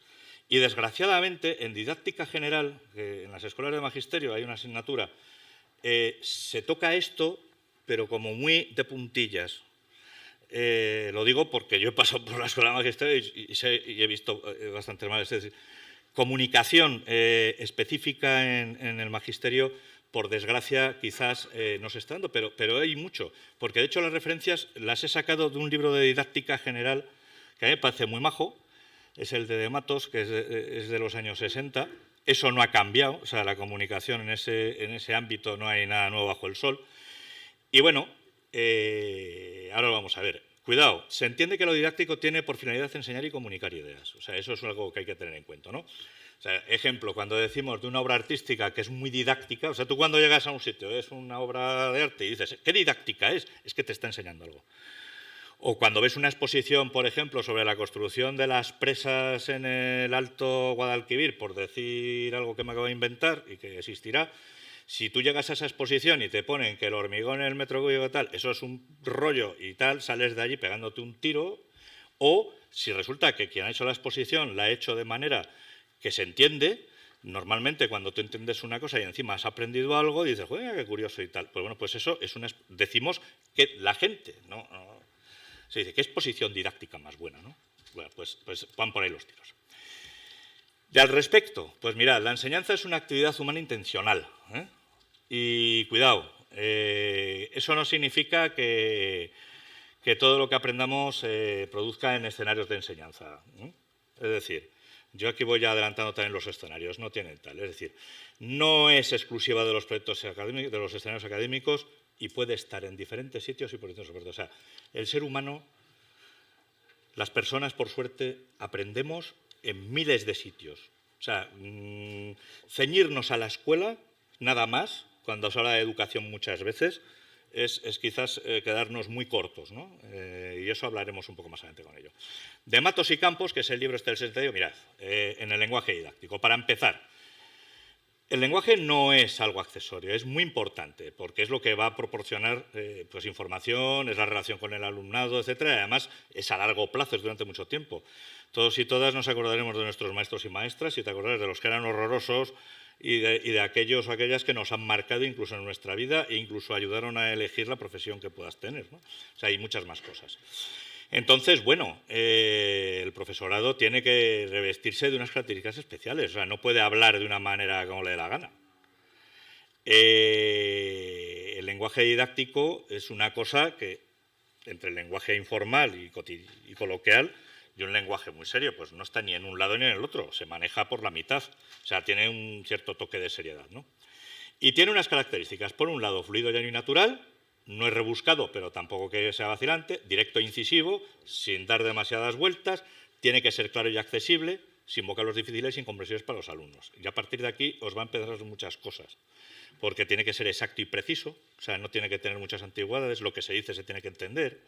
Y desgraciadamente, en didáctica general, en las escuelas de magisterio hay una asignatura, se toca esto, pero como muy de puntillas. Lo digo porque yo he pasado por la escuela de magisterio y he visto bastante mal. Es decir, comunicación específica en el magisterio, por desgracia, quizás no se está dando, pero hay mucho. Porque, de hecho, las referencias las he sacado de un libro de didáctica general que a mí me parece muy majo, es el de Matos, que es de los años 60. Eso no ha cambiado, o sea, la comunicación en ese ámbito no hay nada nuevo bajo el sol. Y bueno, ahora lo vamos a ver. Cuidado, se entiende que lo didáctico tiene por finalidad enseñar y comunicar ideas. O sea, eso es algo que hay que tener en cuenta, ¿no? O sea, ejemplo, cuando decimos de una obra artística que es muy didáctica, o sea, tú cuando llegas a un sitio, es una obra de arte y dices, ¿qué didáctica es? Es que te está enseñando algo. O cuando ves una exposición, por ejemplo, sobre la construcción de las presas en el Alto Guadalquivir, por decir algo que me acabo de inventar y que existirá, si tú llegas a esa exposición y te ponen que el hormigón en el metro cúbico tal, eso es un rollo y tal, sales de allí pegándote un tiro. O si resulta que quien ha hecho la exposición la ha hecho de manera que se entiende, normalmente cuando tú entiendes una cosa y encima has aprendido algo, dices, joder, qué curioso y tal. Pues bueno, pues eso es decimos que la gente, ¿no? Se dice, ¿qué exposición didáctica más buena, no? Bueno, pues van por ahí los tiros. Y al respecto, pues mirad, la enseñanza es una actividad humana intencional, ¿eh? Y cuidado, eso no significa que todo lo que aprendamos se produzca en escenarios de enseñanza, ¿eh? Es decir, yo aquí voy ya adelantando también los escenarios, no tienen tal. Es decir, no es exclusiva de los proyectos académicos, de los escenarios académicos, y puede estar en diferentes sitios y por distintos soportes. O sea, el ser humano, las personas, por suerte, aprendemos en miles de sitios. O sea, ceñirnos a la escuela, nada más, cuando se habla de educación muchas veces, es quizás quedarnos muy cortos, ¿no? Y eso hablaremos un poco más adelante con ello. De Matos y Campos, que es el libro del 62, mirad, en el lenguaje didáctico. Para empezar, el lenguaje no es algo accesorio, es muy importante, porque es lo que va a proporcionar pues información, es la relación con el alumnado, etcétera, y además es a largo plazo, es durante mucho tiempo. Todos y todas nos acordaremos de nuestros maestros y maestras, y te acordarás de los que eran horrorosos, y de aquellos o aquellas que nos han marcado incluso en nuestra vida e incluso ayudaron a elegir la profesión que puedas tener, ¿no? O sea, hay muchas más cosas. Entonces, bueno, el profesorado tiene que revestirse de unas características especiales, o sea, no puede hablar de una manera como le dé la gana. El lenguaje didáctico es una cosa que, entre el lenguaje informal y coloquial, y un lenguaje muy serio, pues no está ni en un lado ni en el otro, se maneja por la mitad, o sea, tiene un cierto toque de seriedad, ¿no? Y tiene unas características, por un lado, fluido, llano y natural, no es rebuscado, pero tampoco que sea vacilante, directo e incisivo, sin dar demasiadas vueltas, tiene que ser claro y accesible, sin vocablos difíciles y incomprensibles para los alumnos. Y a partir de aquí os va a empezar muchas cosas, porque tiene que ser exacto y preciso, o sea, no tiene que tener muchas antigüedades, lo que se dice se tiene que entender.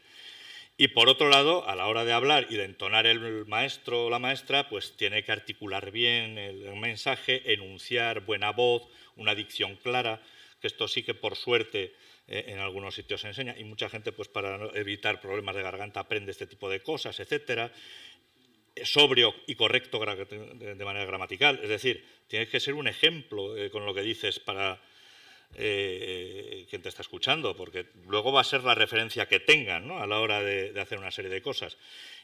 Y por otro lado, a la hora de hablar y de entonar el maestro o la maestra, pues tiene que articular bien el mensaje, enunciar, buena voz, una dicción clara, que esto sí que por suerte en algunos sitios se enseña, y mucha gente pues para evitar problemas de garganta aprende este tipo de cosas, etcétera. Sobrio y correcto de manera gramatical, es decir, tienes que ser un ejemplo con lo que dices para quien te está escuchando, porque luego va a ser la referencia que tengan, ¿no? A la hora de hacer una serie de cosas.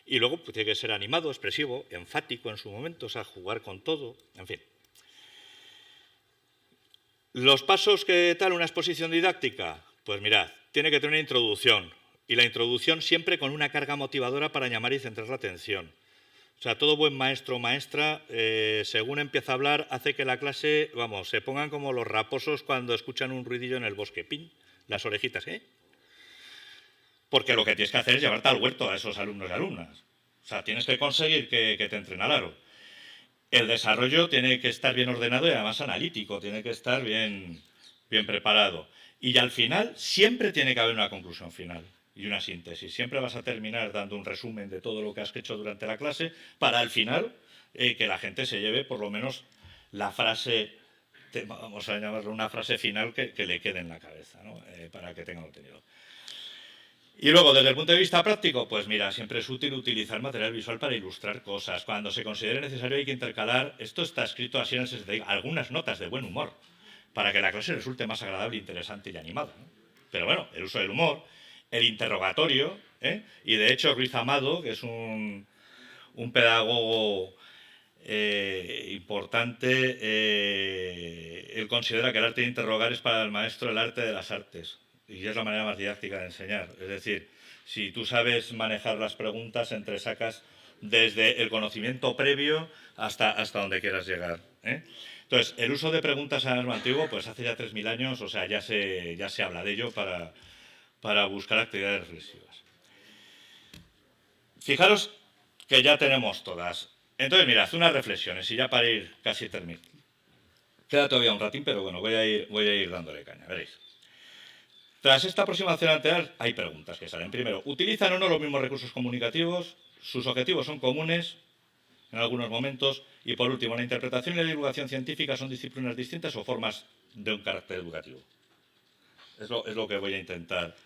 Y luego pues, tiene que ser animado, expresivo, enfático en su momento, o sea, jugar con todo, en fin. Los pasos que tal una exposición didáctica, pues mirad, tiene que tener una introducción, y la introducción siempre con una carga motivadora para llamar y centrar la atención. O sea, todo buen maestro o maestra, según empieza a hablar, hace que la clase, vamos, se pongan como los raposos cuando escuchan un ruidillo en el bosque. ¡Pin! Las orejitas, ¿eh? Porque lo que tienes que hacer es llevarte al huerto a esos alumnos y alumnas. O sea, tienes que conseguir que te entren al aro. El desarrollo tiene que estar bien ordenado y además analítico, tiene que estar bien preparado. Y al final siempre tiene que haber una conclusión final y una síntesis. Siempre vas a terminar dando un resumen de todo lo que has hecho durante la clase para al final que la gente se lleve por lo menos la frase, vamos a llamarlo una frase final que le quede en la cabeza, ¿no? Para que tenga contenido. Y luego, desde el punto de vista práctico, pues mira, siempre es útil utilizar material visual para ilustrar cosas. Cuando se considere necesario hay que intercalar, esto está escrito así en el 62, algunas notas de buen humor, para que la clase resulte más agradable, interesante y animada, ¿no? Pero bueno, el uso del humor, el interrogatorio, y de hecho Ruiz Amado, que es un pedagogo importante, él considera que el arte de interrogar es para el maestro el arte de las artes, y es la manera más didáctica de enseñar. Es decir, si tú sabes manejar las preguntas, entresacas desde el conocimiento previo hasta donde quieras llegar, ¿eh? Entonces, el uso de preguntas en el antiguo, pues hace ya 3000 años, o sea, ya se habla de ello para buscar actividades reflexivas. Fijaros que ya tenemos todas. Entonces, mirad, unas reflexiones, y ya para ir casi terminando. Queda todavía un ratín, pero bueno, voy a ir dándole caña, veréis. Tras esta aproximación anterior, hay preguntas que salen. Primero, ¿utilizan o no los mismos recursos comunicativos? ¿Sus objetivos son comunes en algunos momentos? Y por último, ¿la interpretación y la divulgación científica son disciplinas distintas o formas de un carácter educativo? Es lo que voy a intentar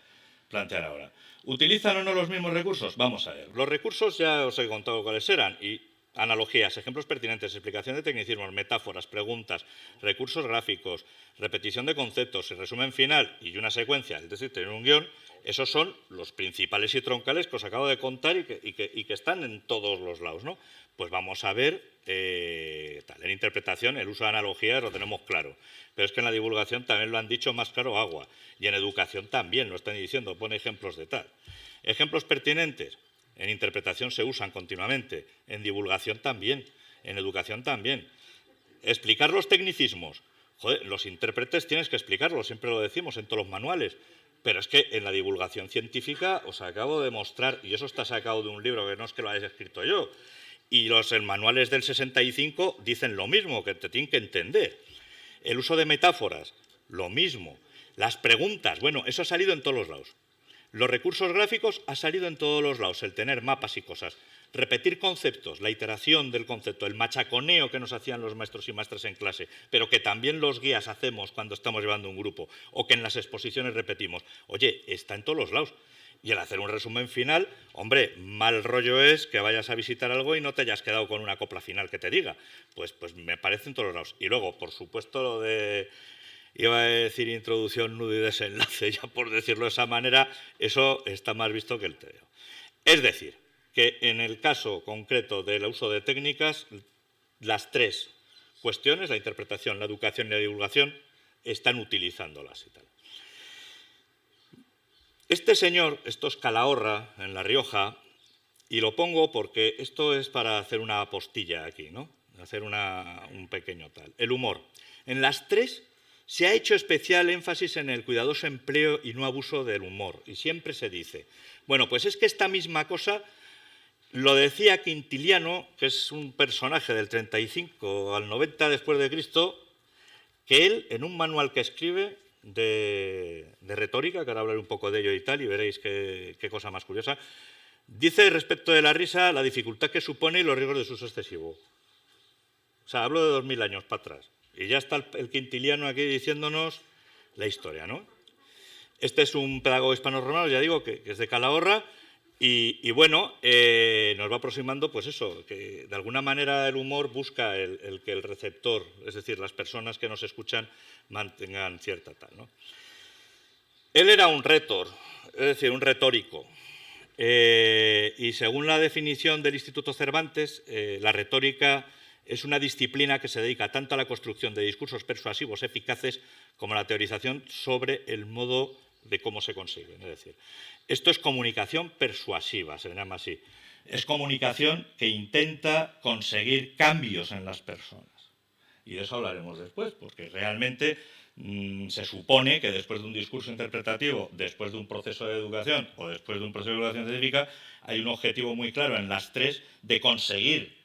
plantear ahora. ¿Utilizan o no los mismos recursos? Vamos a ver. Los recursos ya os he contado cuáles eran. Y analogías, ejemplos pertinentes, explicación de tecnicismos, metáforas, preguntas, recursos gráficos, repetición de conceptos, resumen final y una secuencia, es decir, tener un guión, Esos son los principales y troncales que os acabo de contar y que están en todos los lados, ¿no? Pues vamos a ver, en interpretación, el uso de analogías lo tenemos claro, pero es que en la divulgación también lo han dicho más claro agua, y en educación también, lo están diciendo, pone ejemplos de tal. Ejemplos pertinentes, en interpretación se usan continuamente, en divulgación también, en educación también. Explicar los tecnicismos. Joder, los intérpretes tienes que explicarlos, siempre lo decimos en todos los manuales, pero es que en la divulgación científica os acabo de mostrar, y eso está sacado de un libro que no es que lo hayas escrito yo, y los manuales del 65 dicen lo mismo, que te tienen que entender. El uso de metáforas, lo mismo. Las preguntas, bueno, eso ha salido en todos los lados. Los recursos gráficos ha salido en todos los lados, el tener mapas y cosas. Repetir conceptos, la iteración del concepto, el machaconeo que nos hacían los maestros y maestras en clase, pero que también los guías hacemos cuando estamos llevando un grupo, o que en las exposiciones repetimos. Oye, está en todos los lados. Y el hacer un resumen final, hombre, mal rollo es que vayas a visitar algo y no te hayas quedado con una copla final que te diga. Pues me parece en todos los lados. Y luego, por supuesto, lo de, iba a decir introducción, nudo y desenlace, ya por decirlo de esa manera, eso está más visto que el TEO. Es decir, que en el caso concreto del uso de técnicas, las tres cuestiones, la interpretación, la educación y la divulgación, están utilizándolas y tal. Este señor, esto es Calahorra, en La Rioja, y lo pongo porque esto es para hacer una postilla aquí, ¿no? Hacer un pequeño tal. El humor. En las tres se ha hecho especial énfasis en el cuidadoso empleo y no abuso del humor. Y siempre se dice, bueno, pues es que esta misma cosa lo decía Quintiliano, que es un personaje del 35 al 90 después de Cristo, que él, en un manual que escribe de retórica, que ahora hablaré un poco de ello y tal, y veréis qué cosa más curiosa, dice respecto de la risa la dificultad que supone y los riesgos de su uso excesivo. O sea, hablo de 2000 años para atrás. Y ya está el Quintiliano aquí diciéndonos la historia, ¿no? Este es un pedagogo hispano-romano, ya digo, que es de Calahorra, y bueno, nos va aproximando, pues eso, que de alguna manera el humor busca el que el receptor, es decir, las personas que nos escuchan, mantengan cierta tal, ¿no? Él era un rétor, es decir, un retórico, y según la definición del Instituto Cervantes, la retórica es una disciplina que se dedica tanto a la construcción de discursos persuasivos eficaces como a la teorización sobre el modo de cómo se consiguen. Es decir, esto es comunicación persuasiva, se llama así. Es comunicación que intenta conseguir cambios en las personas. Y de eso hablaremos después, porque realmente se supone que después de un discurso interpretativo, después de un proceso de educación o después de un proceso de educación científica, hay un objetivo muy claro en las tres de conseguir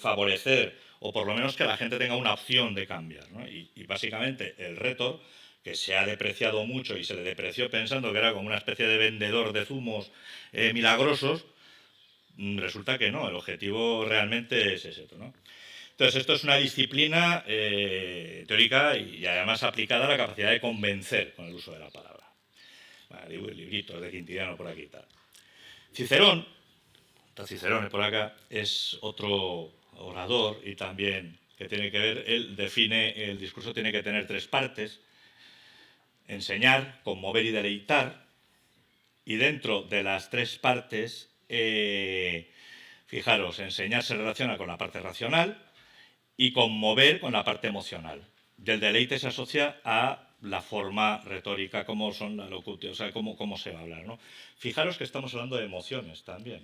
favorecer o por lo menos que la gente tenga una opción de cambiar, ¿no? Y básicamente el retor, que se ha depreciado mucho y se le depreció pensando que era como una especie de vendedor de zumos milagrosos, resulta que no, el objetivo realmente es ese, ¿no? Entonces, esto es una disciplina teórica y además aplicada a la capacidad de convencer con el uso de la palabra. Bueno, libritos de Quintiliano por aquí y tal. Cicerón, está Cicerone por acá, es otro orador y también que tiene que ver, él define, el discurso tiene que tener tres partes: enseñar, conmover y deleitar, y dentro de las tres partes, fijaros, enseñar se relaciona con la parte racional y conmover con la parte emocional. Y el deleite se asocia a la forma retórica, cómo son la locución, o sea, cómo se va a hablar, ¿no? Fijaros que estamos hablando de emociones también.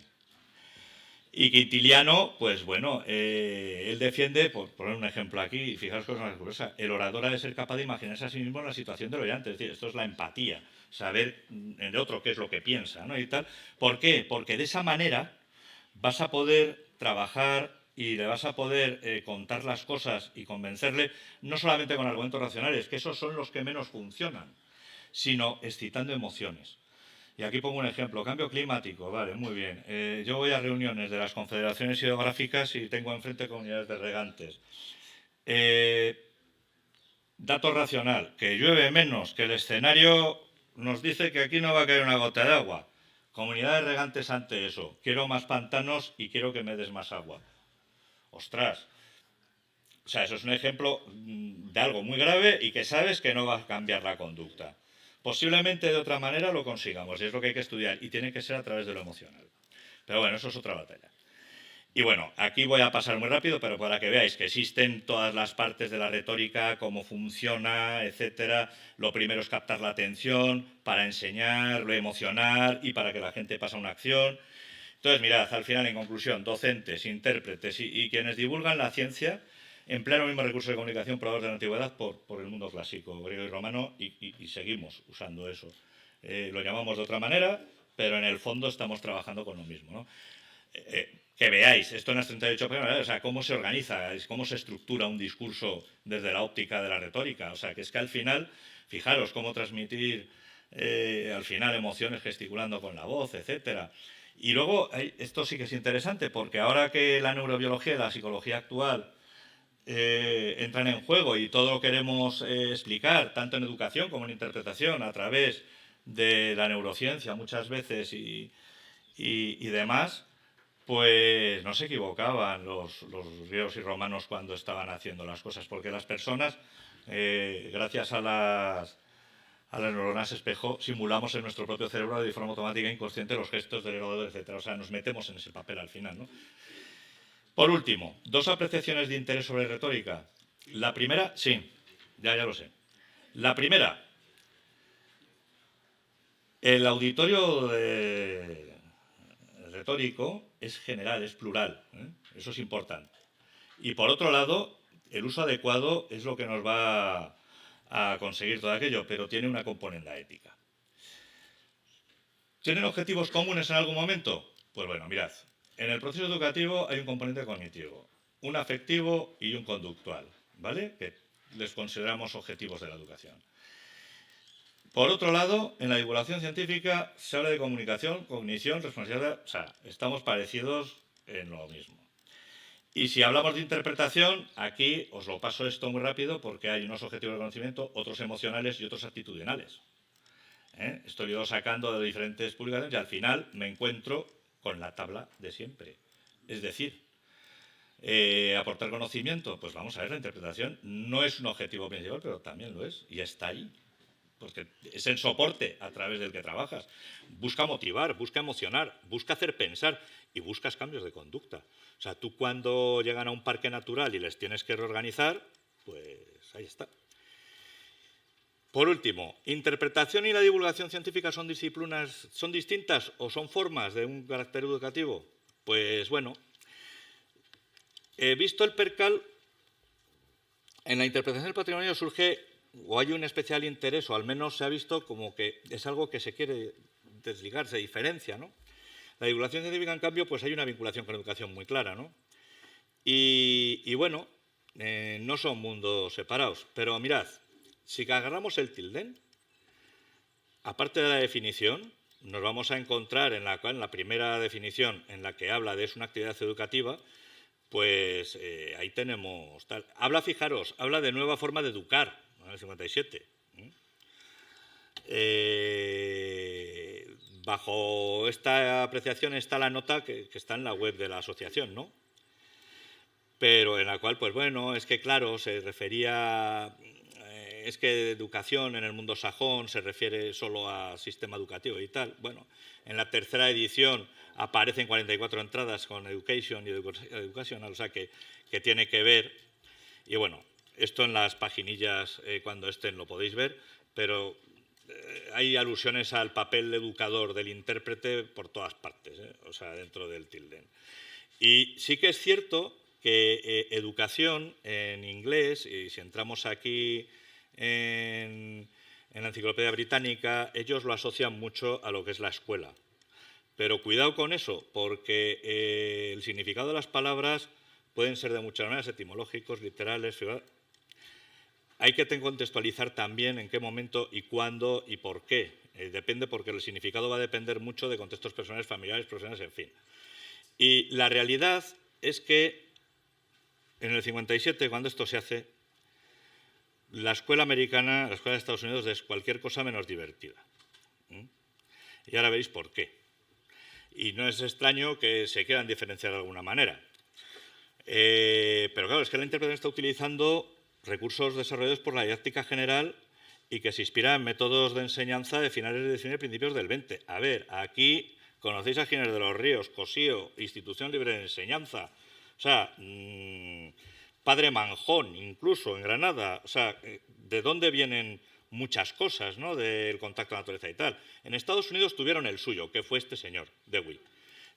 Y Quintiliano, pues bueno, él defiende, por poner un ejemplo aquí, y fijaros que es una curiosa, el orador ha de ser capaz de imaginarse a sí mismo en la situación del oyente, es decir, esto es la empatía, saber en el otro qué es lo que piensa, ¿no? Y tal. ¿Por qué? Porque de esa manera vas a poder trabajar y le vas a poder contar las cosas y convencerle, no solamente con argumentos racionales, que esos son los que menos funcionan, sino excitando emociones. Y aquí pongo un ejemplo, cambio climático, vale, muy bien. Yo voy a reuniones de las confederaciones hidrográficas y tengo enfrente comunidades de regantes. Dato racional, que llueve menos, que el escenario nos dice que aquí no va a caer una gota de agua. Comunidades regantes ante eso, quiero más pantanos y quiero que me des más agua. Ostras, o sea, eso es un ejemplo de algo muy grave y que sabes que no va a cambiar la conducta. Posiblemente de otra manera lo consigamos, y es lo que hay que estudiar, y tiene que ser a través de lo emocional. Pero bueno, eso es otra batalla. Y bueno, aquí voy a pasar muy rápido, pero para que veáis que existen todas las partes de la retórica, cómo funciona, etcétera. Lo primero es captar la atención para enseñar, lo emocional y para que la gente pase a una acción. Entonces, mirad, al final, en conclusión, docentes, intérpretes y quienes divulgan la ciencia emplean los mismos recursos de comunicación probados de la antigüedad por el mundo clásico, griego y romano, y seguimos usando eso. Lo llamamos de otra manera, pero en el fondo estamos trabajando con lo mismo, ¿no? Que veáis esto en las 38 páginas, o sea, cómo se organiza, cómo se estructura un discurso desde la óptica de la retórica. O sea, que es que al final, fijaros cómo transmitir al final emociones gesticulando con la voz, etcétera. Y luego, esto sí que es interesante, porque ahora que la neurobiología y la psicología actual entran en juego y todo lo queremos explicar, tanto en educación como en interpretación, a través de la neurociencia muchas veces y demás, pues no se equivocaban los griegos y romanos cuando estaban haciendo las cosas, porque las personas, gracias a las neuronas espejo, simulamos en nuestro propio cerebro de forma automática e inconsciente los gestos del orador, etc. O sea, nos metemos en ese papel al final, ¿no? Por último, dos apreciaciones de interés sobre retórica. La primera, sí, ya lo sé. La primera, el auditorio retórico es general, es plural, ¿eh? Eso es importante. Y por otro lado, el uso adecuado es lo que nos va a conseguir todo aquello, pero tiene una componente ética. ¿Tienen objetivos comunes en algún momento? Pues bueno, mirad, en el proceso educativo hay un componente cognitivo, un afectivo y un conductual, ¿vale? Que les consideramos objetivos de la educación. Por otro lado, en la divulgación científica se habla de comunicación, cognición, responsabilidad, o sea, estamos parecidos en lo mismo. Y si hablamos de interpretación, aquí os lo paso esto muy rápido porque hay unos objetivos de conocimiento, otros emocionales y otros actitudinales. Esto lo he ido sacando de diferentes publicaciones y al final me encuentro con la tabla de siempre. Es decir, aportar conocimiento, pues vamos a ver, la interpretación no es un objetivo principal, pero también lo es y está ahí. Porque es el soporte a través del que trabajas. Busca motivar, busca emocionar, busca hacer pensar y buscas cambios de conducta. O sea, tú cuando llegan a un parque natural y les tienes que reorganizar, pues ahí está. Por último, ¿interpretación y la divulgación científica son disciplinas, son distintas o son formas de un carácter educativo? Pues bueno, visto el percal, en la interpretación del patrimonio surge o hay un especial interés, o al menos se ha visto como que es algo que se quiere desligar, se diferencia, ¿no? La divulgación científica, en cambio, pues hay una vinculación con la educación muy clara, ¿no? Y bueno, no son mundos separados, pero mirad, si agarramos el tilden, aparte de la definición, nos vamos a encontrar en la primera definición en la que habla de es una actividad educativa, pues ahí tenemos tal. Fijaros, habla de nueva forma de educar, en el 57. Bajo esta apreciación está la nota que está en la web de la asociación, ¿no? Pero en la cual, pues bueno, es que claro, se refería, es que educación en el mundo sajón se refiere solo a sistema educativo y tal. Bueno, en la tercera edición aparecen 44 entradas con education y educational, o sea que tiene que ver. Y bueno, esto en las paginillas, cuando estén, lo podéis ver, pero hay alusiones al papel educador del intérprete por todas partes, o sea, dentro del tilden. Y sí que es cierto que educación en inglés, y si entramos aquí en la Enciclopedia Británica, ellos lo asocian mucho a lo que es la escuela. Pero cuidado con eso, porque el significado de las palabras pueden ser de muchas maneras, etimológicos, literales, figurativos. Hay que contextualizar también en qué momento y cuándo y por qué. Depende, porque el significado va a depender mucho de contextos personales, familiares, profesionales, en fin. Y la realidad es que en el 57, cuando esto se hace, la escuela americana, la escuela de Estados Unidos, es cualquier cosa menos divertida. Y ahora veréis por qué. Y no es extraño que se quieran diferenciar de alguna manera. Pero claro, es que la interpretación está utilizando recursos desarrollados por la didáctica general y que se inspira en métodos de enseñanza de finales del XIX y principios del XX. A ver, aquí conocéis a Giner de los Ríos, Cosío, Institución Libre de Enseñanza, o sea, Padre Manjón, incluso en Granada, o sea, ¿de dónde vienen muchas cosas, ¿no?, del contacto con la naturaleza y tal? En Estados Unidos tuvieron el suyo, que fue este señor, Dewey.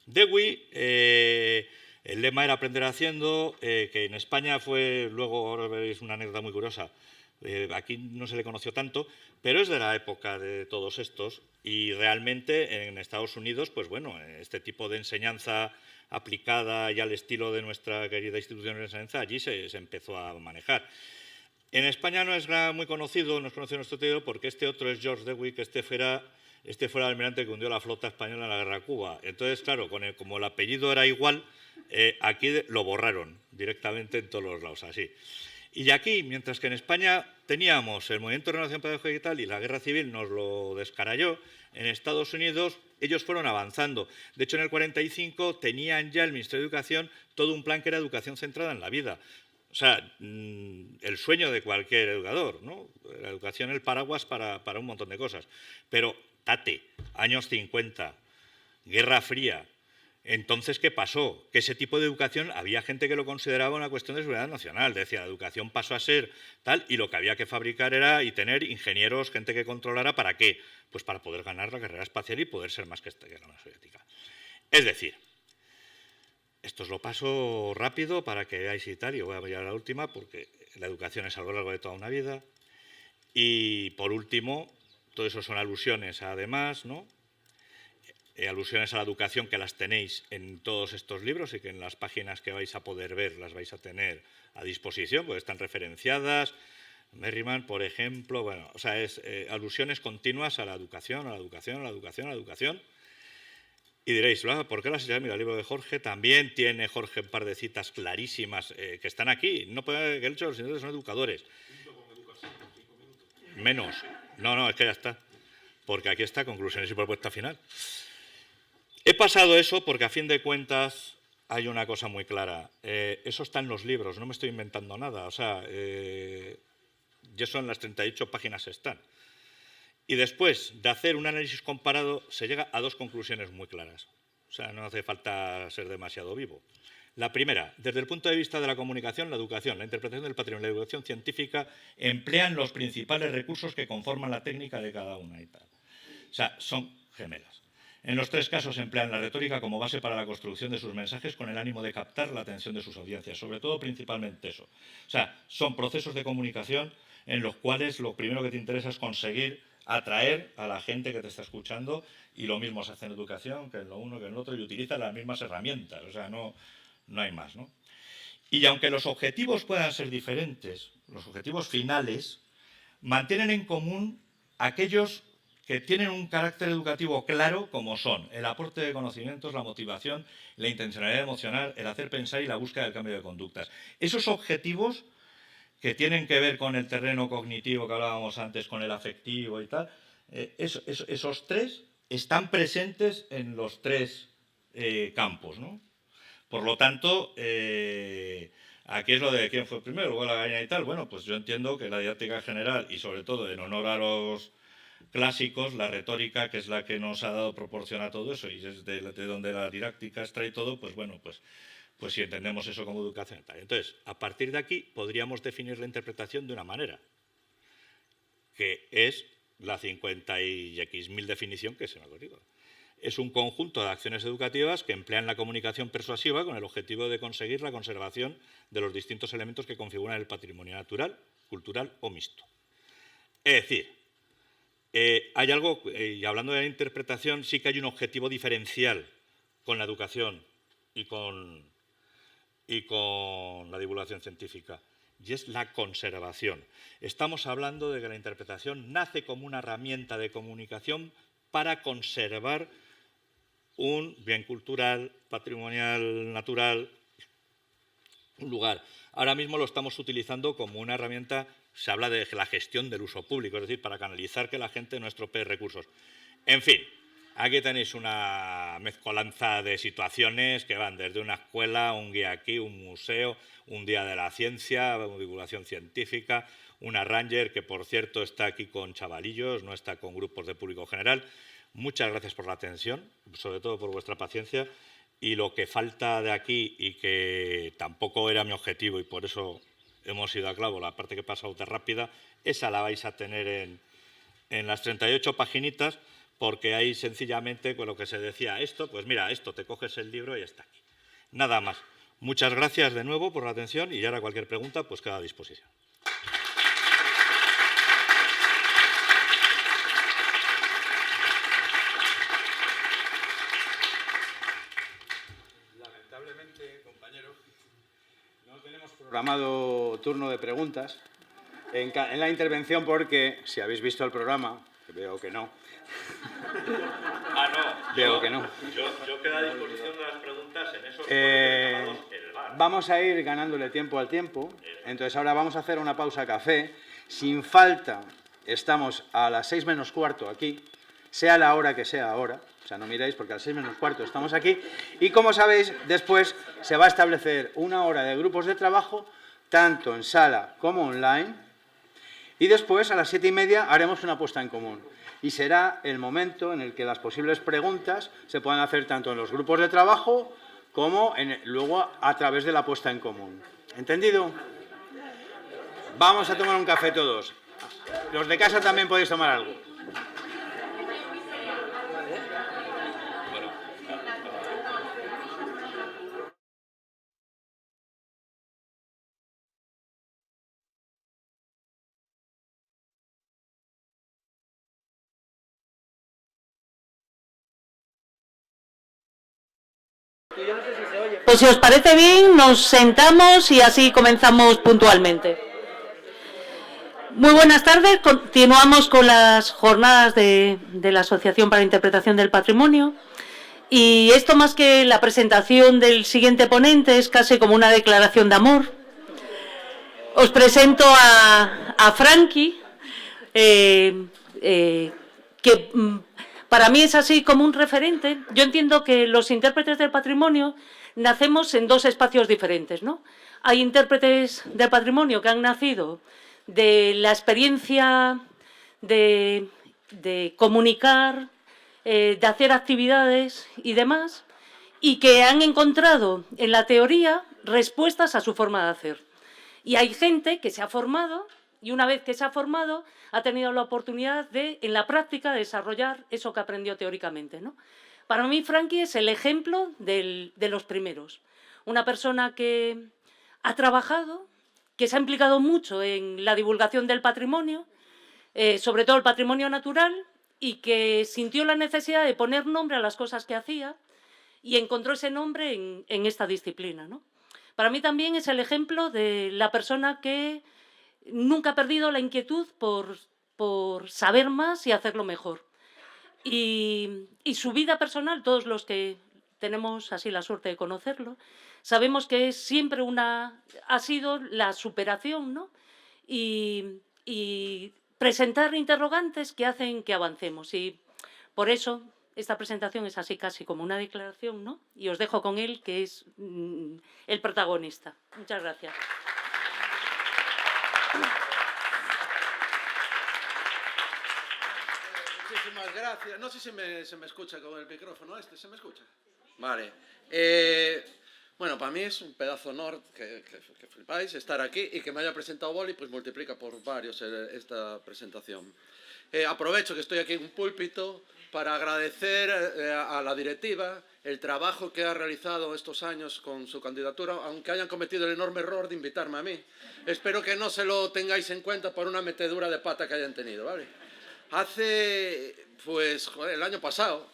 Dewey, el lema era aprender haciendo, que en España fue, luego ahora veréis una anécdota muy curiosa, aquí no se le conoció tanto, pero es de la época de todos estos y realmente en Estados Unidos, pues bueno, este tipo de enseñanza aplicada y al estilo de nuestra querida institución de enseñanza, allí se empezó a manejar. En España no es muy conocido, no es conocido nuestro teatro, porque este otro es George Dewey, que este fuera el almirante que hundió la flota española en la guerra de Cuba. Entonces, claro, como el apellido era igual, aquí lo borraron directamente en todos los lados, así. Y aquí, mientras que en España teníamos el movimiento de renovación pedagógica y tal, y la guerra civil nos lo descarayó, en Estados Unidos ellos fueron avanzando. De hecho, en el 45 tenían ya el Ministerio de Educación todo un plan que era educación centrada en la vida. O sea, el sueño de cualquier educador, ¿no? La educación, el paraguas para un montón de cosas. Pero, años 50, Guerra Fría. Entonces, ¿qué pasó? Que ese tipo de educación había gente que lo consideraba una cuestión de seguridad nacional. Decía, la educación pasó a ser tal y lo que había que fabricar era y tener ingenieros, gente que controlara, ¿para qué? Pues para poder ganar la carrera espacial y poder ser más que la Unión Soviética. Es decir, esto os lo paso rápido para que veáis y tal, y voy a llegar a la última porque la educación es a lo largo de toda una vida. Y por último, todo eso son alusiones además, ¿no? Alusiones a la educación que las tenéis en todos estos libros y que en las páginas que vais a poder ver las vais a tener a disposición, porque están referenciadas. Merriman, por ejemplo, bueno, o sea, es alusiones continuas a la educación, a la educación, a la educación, a la educación. Y diréis, ¿por qué la sociedad? Mira, el libro de Jorge también tiene Jorge un par de citas clarísimas que están aquí. No puede que el hecho de los estudiantes son educadores. Menos. No, es que ya está. Porque aquí está, conclusiones y propuesta final. He pasado eso porque a fin de cuentas hay una cosa muy clara. Eso está en los libros, no me estoy inventando nada. O sea, y eso en las 38 páginas están. Y después de hacer un análisis comparado se llega a dos conclusiones muy claras. O sea, no hace falta ser demasiado vivo. La primera, desde el punto de vista de la comunicación, la educación, la interpretación del patrimonio y la educación científica emplean los principales recursos que conforman la técnica de cada una y tal. O sea, son gemelas. En los tres casos emplean la retórica como base para la construcción de sus mensajes con el ánimo de captar la atención de sus audiencias, sobre todo principalmente eso. O sea, son procesos de comunicación en los cuales lo primero que te interesa es conseguir atraer a la gente que te está escuchando, y lo mismo se hace en educación que en lo uno que en lo otro, y utilizan las mismas herramientas, o sea, no hay más, ¿no? Y aunque los objetivos puedan ser diferentes, los objetivos finales mantienen en común aquellos que tienen un carácter educativo claro, como son el aporte de conocimientos, la motivación, la intencionalidad emocional, el hacer pensar y la búsqueda del cambio de conductas. Esos objetivos que tienen que ver con el terreno cognitivo que hablábamos antes, con el afectivo y tal, esos tres están presentes en los tres campos, ¿no? Por lo tanto, aquí es lo de quién fue primero, luego la gallina y tal. Bueno, pues yo entiendo que la didáctica general y sobre todo en honor a los clásicos, la retórica, que es la que nos ha dado proporción a todo eso y es de donde la didáctica extrae todo, pues bueno, pues si entendemos eso como educación. Entonces, a partir de aquí podríamos definir la interpretación de una manera, que es la 50 y x mil definición que se me ha ocurrido. Es un conjunto de acciones educativas que emplean la comunicación persuasiva con el objetivo de conseguir la conservación de los distintos elementos que configuran el patrimonio natural, cultural o mixto. Es decir, hay algo, y hablando de la interpretación, sí que hay un objetivo diferencial con la educación y con la divulgación científica, y es la conservación. Estamos hablando de que la interpretación nace como una herramienta de comunicación para conservar un bien cultural, patrimonial, natural, un lugar. Ahora mismo lo estamos utilizando como una herramienta, se habla de la gestión del uso público, es decir, para canalizar que la gente no estropee recursos. En fin, Aquí tenéis una mezcolanza de situaciones que van desde una escuela, un guía aquí, un museo, un día de la ciencia, una divulgación científica, una ranger que, por cierto, está aquí con chavalillos, no está con grupos de público general. Muchas gracias por la atención, sobre todo por vuestra paciencia. Y lo que falta de aquí, y que tampoco era mi objetivo y por eso hemos ido a clavo, la parte que he pasado tan rápida, esa la vais a tener en las 38 paginitas, porque ahí sencillamente con lo que se decía esto, pues mira, esto, te coges el libro y está aquí. Nada más. Muchas gracias de nuevo por la atención y ahora cualquier pregunta pues queda a disposición. Lamentablemente, compañero, no tenemos programado turno de preguntas en la intervención porque, si habéis visto el programa, que veo que no. No. Veo que no. Yo quedo a disposición de las preguntas en esos el bar. Vamos a ir ganándole tiempo al tiempo. Entonces ahora vamos a hacer una pausa café. Sin falta, estamos a las 6 menos cuarto aquí, sea la hora que sea ahora. O sea, no miréis porque a las 6 menos cuarto estamos aquí. Y como sabéis, después se va a establecer una hora de grupos de trabajo, tanto en sala como online. Y después, a las 7:30, haremos una puesta en común. Y será el momento en el que las posibles preguntas se puedan hacer tanto en los grupos de trabajo como luego a través de la puesta en común. ¿Entendido? Vamos a tomar un café todos. Los de casa también podéis tomar algo. Pues si os parece bien, nos sentamos y así comenzamos puntualmente. Muy buenas tardes, continuamos con las jornadas de la Asociación para la Interpretación del Patrimonio. Y esto, más que la presentación del siguiente ponente, es casi como una declaración de amor. Os presento a Frankie, que para mí es así como un referente. Yo entiendo que los intérpretes del patrimonio nacemos en dos espacios diferentes, ¿no? Hay intérpretes del patrimonio que han nacido de la experiencia de comunicar, de hacer actividades y demás, y que han encontrado en la teoría respuestas a su forma de hacer. Y hay gente que se ha formado y una vez que se ha formado ha tenido la oportunidad de, en la práctica, desarrollar eso que aprendió teóricamente, ¿no? Para mí, Frankie es el ejemplo de los primeros. Una persona que ha trabajado, que se ha implicado mucho en la divulgación del patrimonio, sobre todo el patrimonio natural, y que sintió la necesidad de poner nombre a las cosas que hacía y encontró ese nombre en esta disciplina, ¿no? Para mí también es el ejemplo de la persona que nunca ha perdido la inquietud por saber más y hacerlo mejor. Y su vida personal, todos los que tenemos así la suerte de conocerlo, sabemos que siempre ha sido la superación, ¿no? Y presentar interrogantes que hacen que avancemos. Y por eso esta presentación es así casi como una declaración, ¿no? Y os dejo con él, que es el protagonista. Muchas gracias. Muchísimas gracias. No sé si se me escucha con el micrófono este. ¿Se me escucha? Vale. Bueno, para mí es un pedazo de honor que flipáis estar aquí y que me haya presentado Boli, pues multiplica por varios esta presentación. Aprovecho que estoy aquí en un púlpito para agradecer a la directiva el trabajo que ha realizado estos años con su candidatura, aunque hayan cometido el enorme error de invitarme a mí. Espero que no se lo tengáis en cuenta por una metedura de pata que hayan tenido, ¿vale? Hace, pues, el año pasado,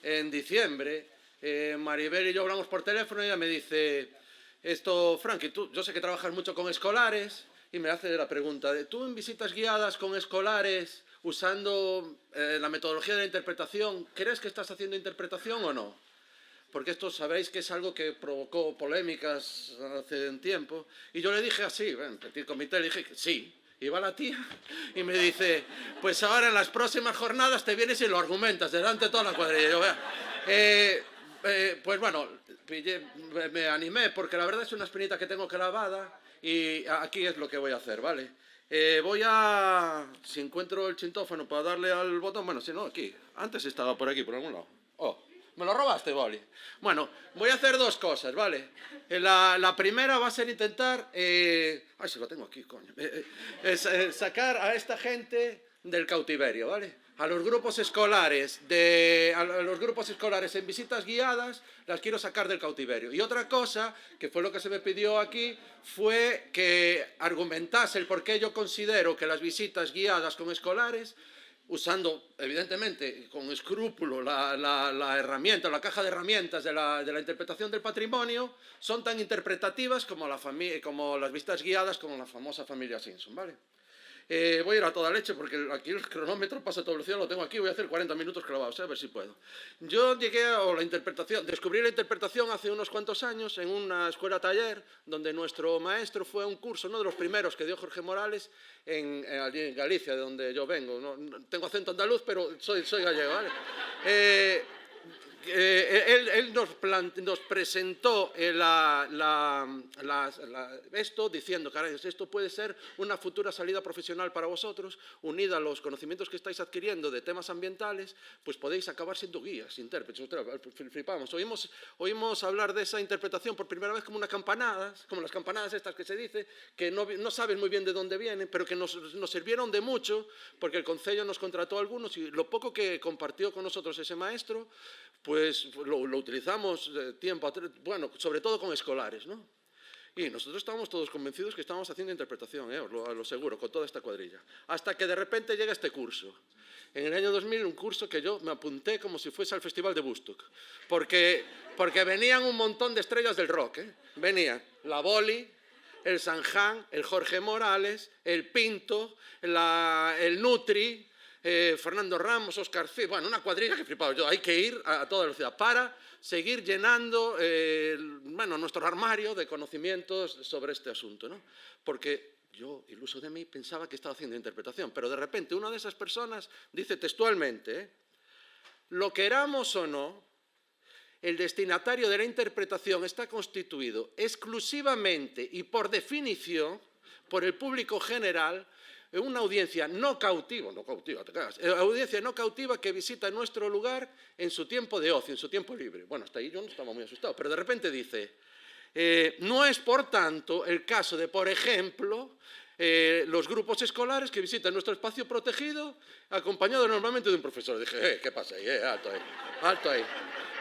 en diciembre, Maribel y yo hablamos por teléfono y ella me dice, Frankie, yo sé que trabajas mucho con escolares, y me hace la pregunta de, ¿tú en visitas guiadas con escolares, usando la metodología de la interpretación, crees que estás haciendo interpretación o no? Porque esto sabéis que es algo que provocó polémicas hace un tiempo, y yo le dije así, en petit comité, le dije que sí, Y va la tía y me dice, pues ahora en las próximas jornadas te vienes y lo argumentas delante de toda la cuadrilla. Yo, pues bueno, me animé porque la verdad es una espinita que tengo clavada y aquí es lo que voy a hacer, ¿vale? Si encuentro el chintófono para darle al botón, bueno, si no, aquí. Antes estaba por aquí, por algún lado. Oh, me lo robaste, Boli. Bueno, voy a hacer dos cosas, ¿vale? La primera va a ser intentar... ay, si lo tengo aquí, coño. Sacar a esta gente del cautiverio, ¿vale? A los grupos escolares en visitas guiadas las quiero sacar del cautiverio. Y otra cosa, que fue lo que se me pidió aquí, fue que argumentase el por qué yo considero que las visitas guiadas con escolares, usando evidentemente con escrúpulo la herramienta, la caja de herramientas de la interpretación del patrimonio, son tan interpretativas como las visitas guiadas con la famosa familia Simpson, ¿vale? Voy a ir a toda leche porque aquí el cronómetro pasa a toda velocidad, lo tengo aquí, voy a hacer 40 minutos clavados, a ver si puedo. Yo descubrí la interpretación hace unos cuantos años en una escuela taller donde nuestro maestro fue a un curso, uno de los primeros que dio Jorge Morales allí en Galicia, de donde yo vengo. No tengo acento andaluz, pero soy gallego, ¿vale? Él nos presentó esto diciendo, caray, esto puede ser una futura salida profesional para vosotros, unida a los conocimientos que estáis adquiriendo de temas ambientales, pues podéis acabar siendo guías, intérpretes. Flipamos. Oímos hablar de esa interpretación por primera vez como una campanada, como las campanadas estas que se dice, que no sabes muy bien de dónde vienen, pero que nos sirvieron de mucho, porque el Concello nos contrató a algunos y lo poco que compartió con nosotros ese maestro, pues lo utilizamos bueno, sobre todo con escolares, ¿no? Y nosotros estábamos todos convencidos que estábamos haciendo interpretación, os lo aseguro, con toda esta cuadrilla. Hasta que de repente llega este curso. En el año 2000, un curso que yo me apunté como si fuese al Festival de Woodstock. Porque venían un montón de estrellas del rock, ¿eh? Venían la Boli, el Sanján, el Jorge Morales, el Pinto, el Nutri... Fernando Ramos, Óscar Cid, bueno, una cuadrilla que flipaba yo. Hay que ir a toda velocidad para seguir llenando nuestro armario de conocimientos sobre este asunto, ¿no? Porque yo, iluso de mí, pensaba que estaba haciendo interpretación, pero de repente una de esas personas dice textualmente, lo queramos o no, el destinatario de la interpretación está constituido exclusivamente y por definición por el público general, una audiencia no cautiva, audiencia no cautiva que visita nuestro lugar en su tiempo de ocio, en su tiempo libre. Bueno, hasta ahí yo no estaba muy asustado, pero de repente dice, no es por tanto el caso de, por ejemplo, los grupos escolares que visitan nuestro espacio protegido acompañados normalmente de un profesor. Dije, ¿qué pasa ahí? Alto ahí.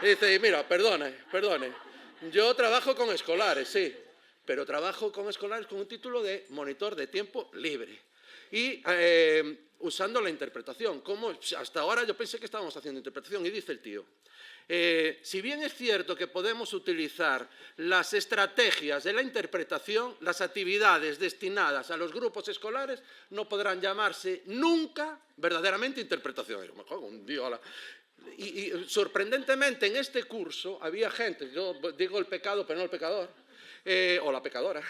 Y dice, mira, perdone, yo trabajo con escolares, sí, pero trabajo con escolares con un título de monitor de tiempo libre. Y usando la interpretación, como hasta ahora yo pensé que estábamos haciendo interpretación, y dice el tío, si bien es cierto que podemos utilizar las estrategias de la interpretación, las actividades destinadas a los grupos escolares no podrán llamarse nunca verdaderamente interpretación. Yo me cago un día. Y sorprendentemente en este curso había gente, yo digo el pecado pero no el pecador, o la pecadora,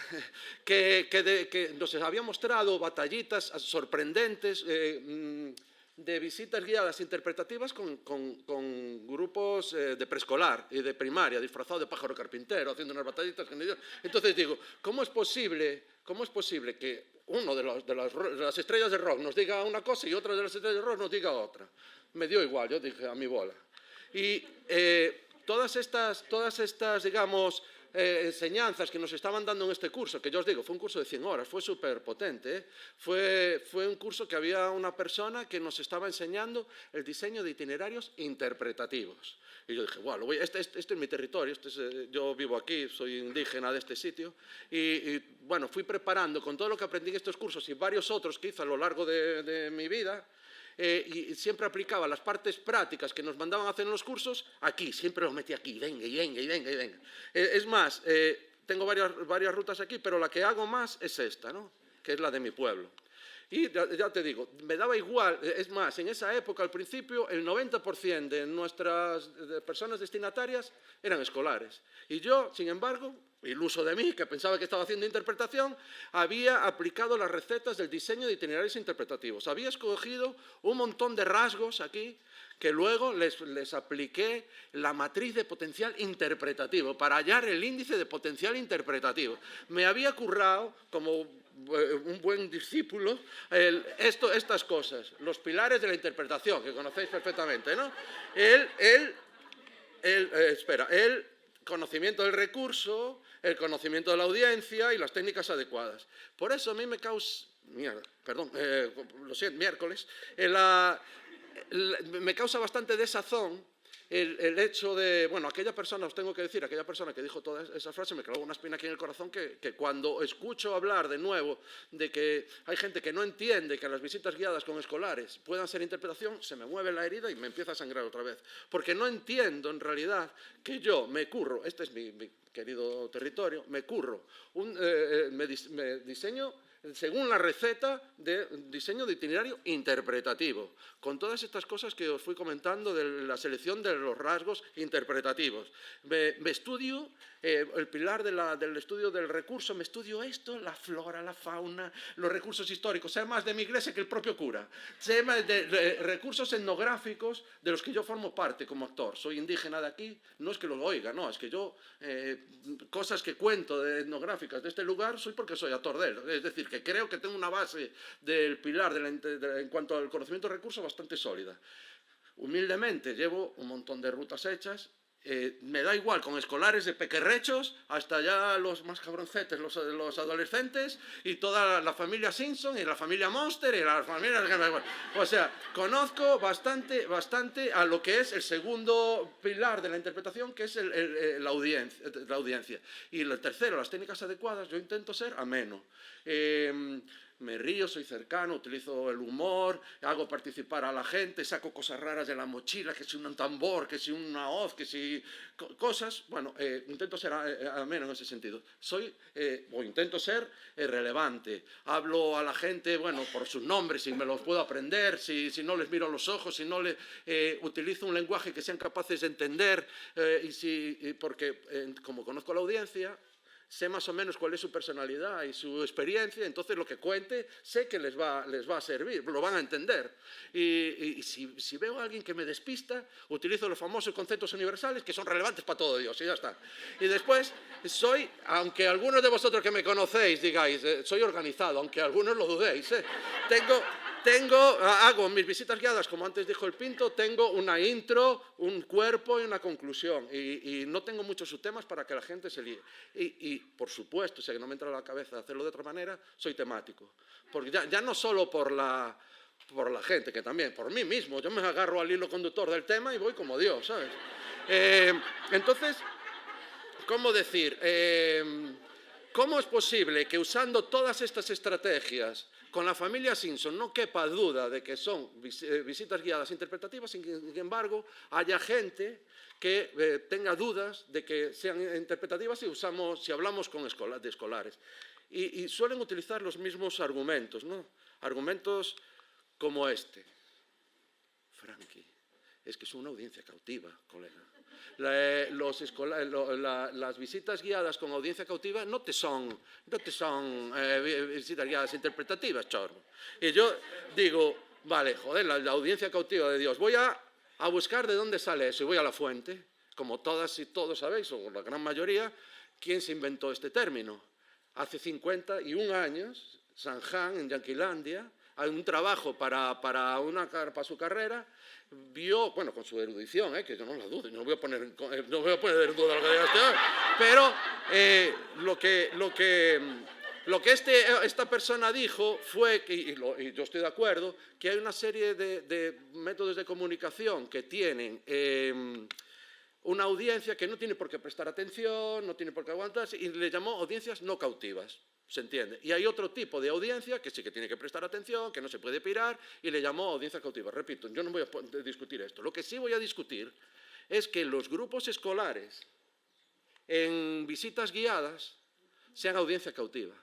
que nos había mostrado batallitas sorprendentes de visitas guiadas interpretativas con grupos de preescolar y de primaria, disfrazados de pájaro carpintero, haciendo unas batallitas. Entonces digo, ¿cómo es posible que uno de las estrellas de rock nos diga una cosa y otra de las estrellas de rock nos diga otra? Me dio igual, yo dije, a mi bola. Y todas estas, digamos, enseñanzas que nos estaban dando en este curso, que yo os digo, fue un curso de 100 horas, fue súper potente, ¿eh? Fue un curso que había una persona que nos estaba enseñando el diseño de itinerarios interpretativos. Y yo dije, bueno, este es mi territorio, yo vivo aquí, soy indígena de este sitio, y bueno, fui preparando con todo lo que aprendí en estos cursos y varios otros que hice a lo largo de mi vida, y siempre aplicaba las partes prácticas que nos mandaban a hacer en los cursos, aquí, siempre lo metí aquí, venga. Es más, tengo varias rutas aquí, pero la que hago más es esta, ¿no? Que es la de mi pueblo. Y ya te digo, me daba igual, es más, en esa época, al principio, el 90% de nuestras personas destinatarias eran escolares. Y yo, sin embargo, iluso de mí, que pensaba que estaba haciendo interpretación, había aplicado las recetas del diseño de itinerarios interpretativos. Había escogido un montón de rasgos aquí que luego les apliqué la matriz de potencial interpretativo para hallar el índice de potencial interpretativo. Me había currado, como un buen discípulo, estas cosas, los pilares de la interpretación, que conocéis perfectamente, ¿no? El conocimiento del recurso, el conocimiento de la audiencia y las técnicas adecuadas. Por eso a mí me causa... miércoles... me causa bastante desazón el hecho de, bueno, aquella persona que dijo todas esas frases me clavó una espina aquí en el corazón que cuando escucho hablar de nuevo de que hay gente que no entiende que las visitas guiadas con escolares puedan ser interpretación, se me mueve la herida y me empieza a sangrar otra vez. Porque no entiendo en realidad que yo me curro, este es mi querido territorio, me curro, me diseño según la receta de diseño de itinerario interpretativo, con todas estas cosas que os fui comentando de la selección de los rasgos interpretativos. Me estudio el pilar del estudio del recurso, me estudio esto, la flora, la fauna, los recursos históricos, sé más de mi iglesia que el propio cura, sé más de recursos etnográficos de los que yo formo parte como actor. Soy indígena de aquí, no es que lo oiga, no, es que yo, cosas que cuento de etnográficas de este lugar, soy porque soy actor de él, es decir, que creo que tengo una base del pilar en cuanto al conocimiento de recursos bastante sólida. Humildemente llevo un montón de rutas hechas, me da igual, con escolares de pequerrechos hasta ya los más cabroncetes, los adolescentes y toda la familia Simpson y la familia Monster y la familia... O sea, conozco bastante a lo que es el segundo pilar de la interpretación, que es la audiencia. Y el tercero, las técnicas adecuadas, yo intento ser ameno. Me río, soy cercano, utilizo el humor, hago participar a la gente, saco cosas raras de la mochila, que si un tambor, que si una hoz, que si cosas. Bueno, intento ser ameno en ese sentido. Intento ser relevante. Hablo a la gente, bueno, por sus nombres, si me los puedo aprender, si no les miro a los ojos, si no utilizo un lenguaje que sean capaces de entender, porque como conozco a la audiencia, sé más o menos cuál es su personalidad y su experiencia, entonces lo que cuente sé que les va a servir, lo van a entender. Y si veo a alguien que me despista, utilizo los famosos conceptos universales que son relevantes para todo Dios y ya está. Y después aunque algunos de vosotros que me conocéis digáis, soy organizado, aunque algunos lo dudéis, hago mis visitas guiadas, como antes dijo el Pinto, tengo una intro, un cuerpo y una conclusión. Y no tengo muchos subtemas para que la gente se líe. Y por supuesto, si no me entra a la cabeza hacerlo de otra manera, soy temático. Porque ya no solo por la gente, que también, por mí mismo. Yo me agarro al hilo conductor del tema y voy como Dios, ¿sabes? Entonces, ¿cómo decir? ¿Cómo es posible que usando todas estas estrategias con la familia Simpson no quepa duda de que son visitas guiadas interpretativas, sin embargo, haya gente que tenga dudas de que sean interpretativas si hablamos de escolares? Y suelen utilizar los mismos argumentos, ¿no? Argumentos como este. Frankie, es que es una audiencia cautiva, colega. Las visitas guiadas con audiencia cautiva no te son visitas guiadas interpretativas, chorro. Y yo digo, vale, joder, la audiencia cautiva de Dios. Voy a buscar de dónde sale eso y voy a la fuente. Como todas y todos sabéis, o la gran mayoría, ¿quién se inventó este término? Hace 51 años, Sanján, en Yanquilandia, hay un trabajo para su carrera, vio, bueno, con su erudición, que yo no la dudo, no voy a poner en duda lo que diga este hombre, pero lo que esta persona dijo fue, y yo estoy de acuerdo, que hay una serie de métodos de comunicación que tienen una audiencia que no tiene por qué prestar atención, no tiene por qué aguantarse, y le llamó audiencias no cautivas. ¿Se entiende? Y hay otro tipo de audiencia que sí que tiene que prestar atención, que no se puede pirar, y le llamó audiencia cautiva. Repito, yo no voy a discutir esto. Lo que sí voy a discutir es que los grupos escolares en visitas guiadas sean audiencia cautiva.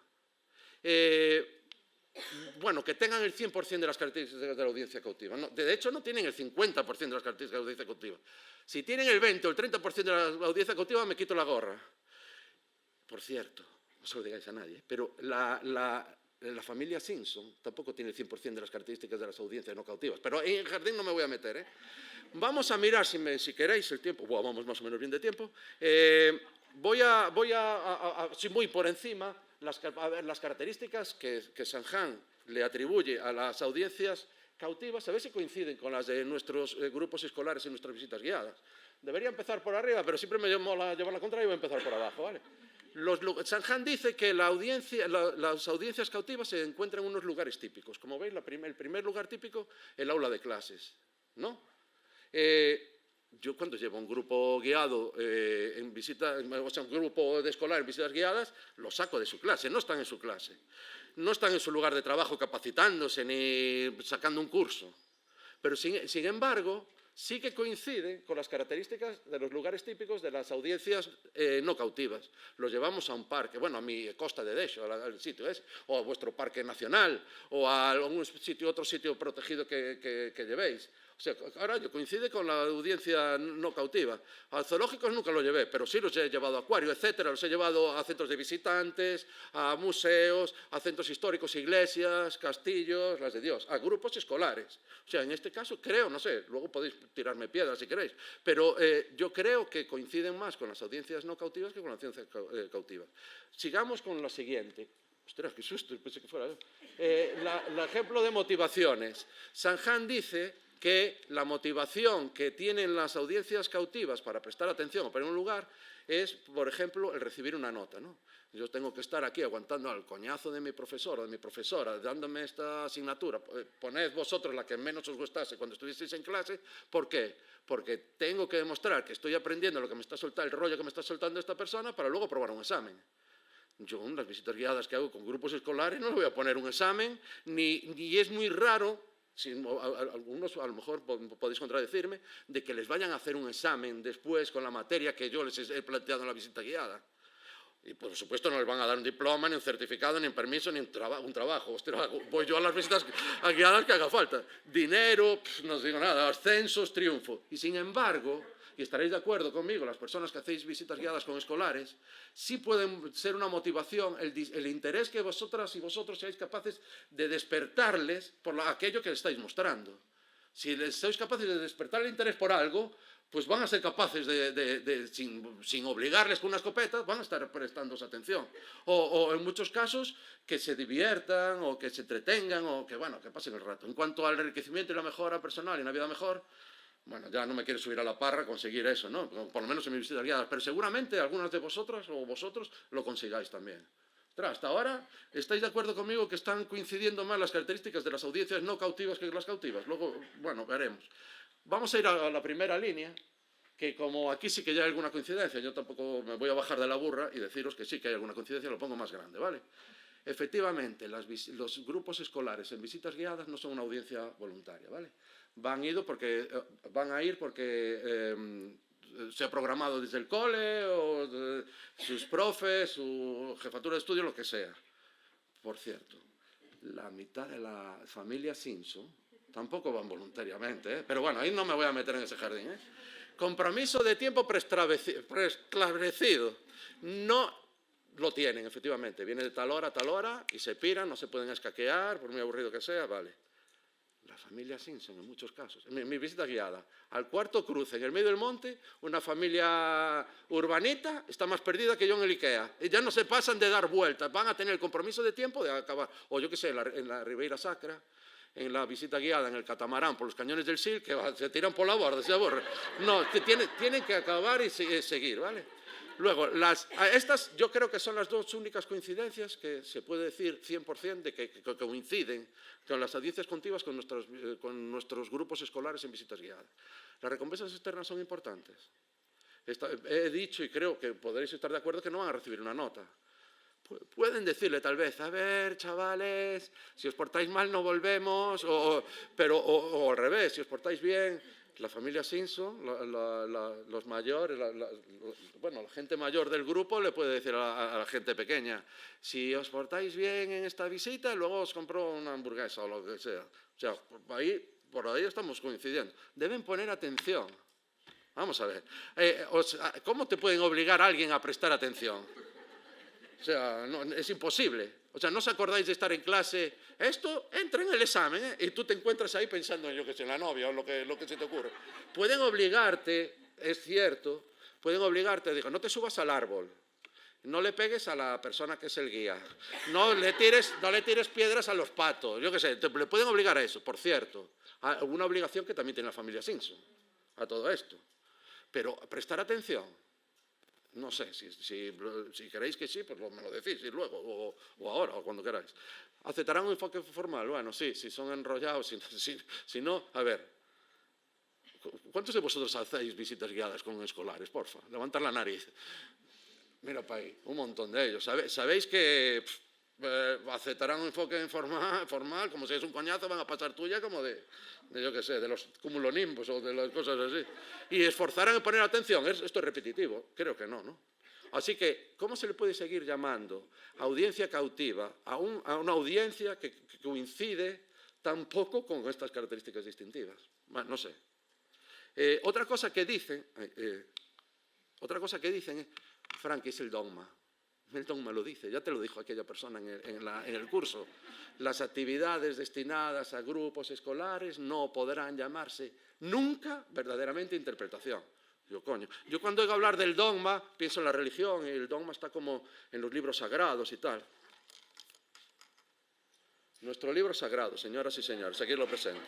Bueno, que tengan el 100% de las características de la audiencia cautiva. No, de hecho, no tienen el 50% de las características de la audiencia cautiva. Si tienen el 20 o el 30% de la audiencia cautiva, me quito la gorra. por cierto, no se lo digáis a nadie, pero la familia Simpson tampoco tiene el 100% de las características de las audiencias no cautivas, pero en el jardín no me voy a meter, ¿eh? Vamos a mirar, si queréis, el tiempo. Bueno, vamos más o menos bien de tiempo. Voy a sí, muy por encima, a ver, las características que Sanján le atribuye a las audiencias cautivas, a ver si coinciden con las de nuestros grupos escolares en nuestras visitas guiadas. Debería empezar por arriba, pero siempre me mola llevar la contraria y voy a empezar por abajo, ¿vale? Sanján dice que las audiencias cautivas se encuentran en unos lugares típicos. Como veis, el primer lugar típico, el aula de clases, ¿no? Yo cuando llevo un grupo guiado en visita, o sea, un grupo de escolar en visitas guiadas, lo saco de su clase, no están en su clase. No están en su lugar de trabajo capacitándose ni sacando un curso. Pero sin embargo, sí que coincide con las características de los lugares típicos de las audiencias no cautivas. Los llevamos a un parque, bueno, a mi Costa de Dexo, al sitio ese, o a vuestro parque nacional, o a algún sitio, otro sitio protegido que llevéis. O sea, ahora coincide con la audiencia no cautiva. A zoológicos nunca lo llevé, pero sí los he llevado a acuario, etcétera. Los he llevado a centros de visitantes, a museos, a centros históricos, iglesias, castillos, las de Dios, a grupos escolares. O sea, en este caso creo, no sé, luego podéis tirarme piedras si queréis, pero yo creo que coinciden más con las audiencias no cautivas que con las audiencias cautivas. Sigamos con la siguiente. Ostras, qué susto, pensé que fuera yo. El ejemplo de motivaciones. Sanján dice que la motivación que tienen las audiencias cautivas para prestar atención o para un lugar es, por ejemplo, el recibir una nota, ¿no? Yo tengo que estar aquí aguantando al coñazo de mi profesor o de mi profesora, dándome esta asignatura. Poned vosotros la que menos os gustase cuando estuvieseis en clase. ¿Por qué? Porque tengo que demostrar que estoy aprendiendo lo que me está soltando, el rollo que me está soltando esta persona para luego probar un examen. Yo en las visitas guiadas que hago con grupos escolares no le voy a poner un examen, ni es muy raro. Algunos a lo mejor podéis contradecirme, de que les vayan a hacer un examen después con la materia que yo les he planteado en la visita guiada. Y por supuesto no les van a dar un diploma, ni un certificado, ni un permiso, ni un trabajo. Hostia, voy yo a las visitas guiadas que haga falta. Dinero, no os digo nada, ascensos, triunfo. Y sin embargo, y estaréis de acuerdo conmigo, las personas que hacéis visitas guiadas con escolares, sí pueden ser una motivación el interés que vosotras y vosotros seáis capaces de despertarles por aquello que les estáis mostrando. Si les sois capaces de despertar el interés por algo, pues van a ser capaces sin obligarles con una escopeta, van a estar prestando atención. O en muchos casos, que se diviertan o que se entretengan o que pasen el rato. En cuanto al enriquecimiento y la mejora personal y una vida mejor, bueno, ya no me quiero subir a la parra a conseguir eso, ¿no? Por lo menos en mis visitas guiadas, pero seguramente algunas de vosotras o vosotros lo consigáis también. Hasta ahora, ¿estáis de acuerdo conmigo que están coincidiendo más las características de las audiencias no cautivas que las cautivas? Luego, bueno, veremos. Vamos a ir a la primera línea, que como aquí sí que ya hay alguna coincidencia, yo tampoco me voy a bajar de la burra y deciros que sí que hay alguna coincidencia, lo pongo más grande, ¿vale? Efectivamente, los grupos escolares en visitas guiadas no son una audiencia voluntaria, ¿vale? Van a ir porque se ha programado desde el cole o sus profes, su jefatura de estudio, lo que sea. Por cierto, la mitad de la familia Simpson tampoco van voluntariamente, ¿eh? Pero bueno, ahí no me voy a meter en ese jardín, ¿eh? Compromiso de tiempo preestablecido. No lo tienen, efectivamente. Viene de tal hora y se piran, no se pueden escaquear, por muy aburrido que sea, vale. La familia Simpson, en muchos casos. En mi visita guiada, al cuarto cruce, en el medio del monte, una familia urbanita está más perdida que yo en el Ikea. Y ya no se pasan de dar vueltas, van a tener el compromiso de tiempo de acabar. O yo qué sé, en la Ribeira Sacra, en la visita guiada, en el catamarán, por los cañones del Sil, que se tiran por la borda, se aburren. No, tienen que acabar y seguir, ¿vale? Luego, estas yo creo que son las dos únicas coincidencias que se puede decir 100% de que coinciden con las audiencias continuas con nuestros grupos escolares en visitas guiadas. Las recompensas externas son importantes. He dicho y creo que podréis estar de acuerdo que no van a recibir una nota. Pueden decirle tal vez, a ver, chavales, si os portáis mal no volvemos, o al revés, si os portáis bien. La familia Simpson, los mayores, la gente mayor del grupo le puede decir a la gente pequeña, si os portáis bien en esta visita, luego os compro una hamburguesa o lo que sea. O sea, por ahí estamos coincidiendo. Deben poner atención. Vamos a ver. ¿Cómo te pueden obligar a alguien a prestar atención? O sea, no, es imposible. O sea, ¿no os acordáis de estar en clase? Esto entra en el examen, ¿eh? Y tú te encuentras ahí pensando en, yo qué sé, en la novia o lo que se te ocurre. Pueden obligarte, es cierto, pueden obligarte, digo, no te subas al árbol, no le pegues a la persona que es el guía, no le tires piedras a los patos, yo qué sé, le pueden obligar a eso, por cierto. A una obligación que también tiene la familia Simpson, a todo esto. Pero prestar atención. No sé, si queréis que sí, pues me lo decís, y luego, o ahora, o cuando queráis. ¿Aceptarán un enfoque formal? Bueno, sí, si son enrollados, si no, a ver. ¿Cuántos de vosotros hacéis visitas guiadas con escolares? Porfa, levantar la nariz. Mira para ahí, un montón de ellos. ¿Sabéis que aceptarán un enfoque formal, como si es un coñazo, van a pasar tuya como de yo qué sé, de los cumulonimbos o de las cosas así? Y esforzarán en poner atención. Esto es repetitivo, creo que no, ¿no? Así que, ¿cómo se le puede seguir llamando audiencia cautiva a una audiencia que coincide tan poco con estas características distintivas? Bueno, no sé. Otra cosa que dicen es, Frank, es el dogma. El dogma lo dice, ya te lo dijo aquella persona en el curso. Las actividades destinadas a grupos escolares no podrán llamarse nunca verdaderamente interpretación. Yo cuando oigo hablar del dogma, pienso en la religión, y el dogma está como en los libros sagrados y tal. Nuestro libro sagrado, señoras y señores, aquí lo presento.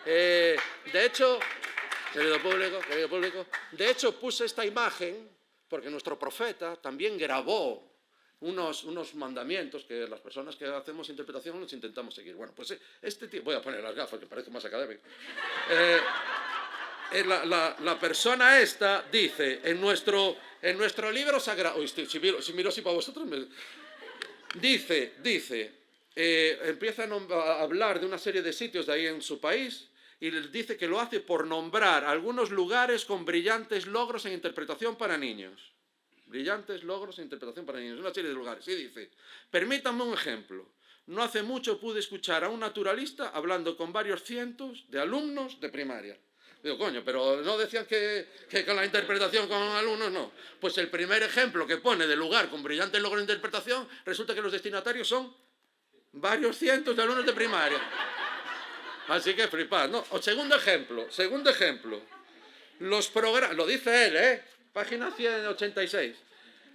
De hecho, querido público, de hecho puse esta imagen porque nuestro profeta también grabó unos mandamientos que las personas que hacemos interpretación nos intentamos seguir. Bueno, pues este tío, voy a poner las gafas que parece más académico. La persona esta dice, en nuestro libro sagrado, si miro así para vosotros, dice, empieza a hablar de una serie de sitios de ahí en su país, y les dice que lo hace por nombrar algunos lugares con brillantes logros en interpretación para niños. Brillantes logros en interpretación para niños, una serie de lugares. Y dice, permítanme un ejemplo. No hace mucho pude escuchar a un naturalista hablando con varios cientos de alumnos de primaria. Digo, coño, pero no decían que con la interpretación con alumnos no. Pues el primer ejemplo que pone de lugar con brillantes logros de interpretación, resulta que los destinatarios son varios cientos de alumnos de primaria. Así que flipad, ¿no? O segundo ejemplo. Los programas, lo dice él, página 186.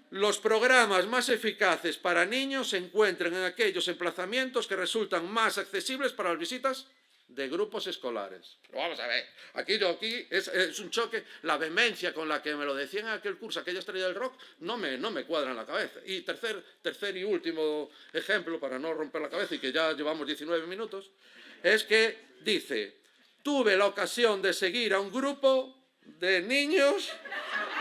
Los programas más eficaces para niños se encuentran en aquellos emplazamientos que resultan más accesibles para las visitas de grupos escolares. Pero vamos a ver, aquí es un choque, la vehemencia con la que me lo decían en aquel curso, aquella estrella del rock, no me cuadra en la cabeza. Y tercer y último ejemplo, para no romper la cabeza y que ya llevamos 19 minutos, es que dice, tuve la ocasión de seguir a un grupo de niños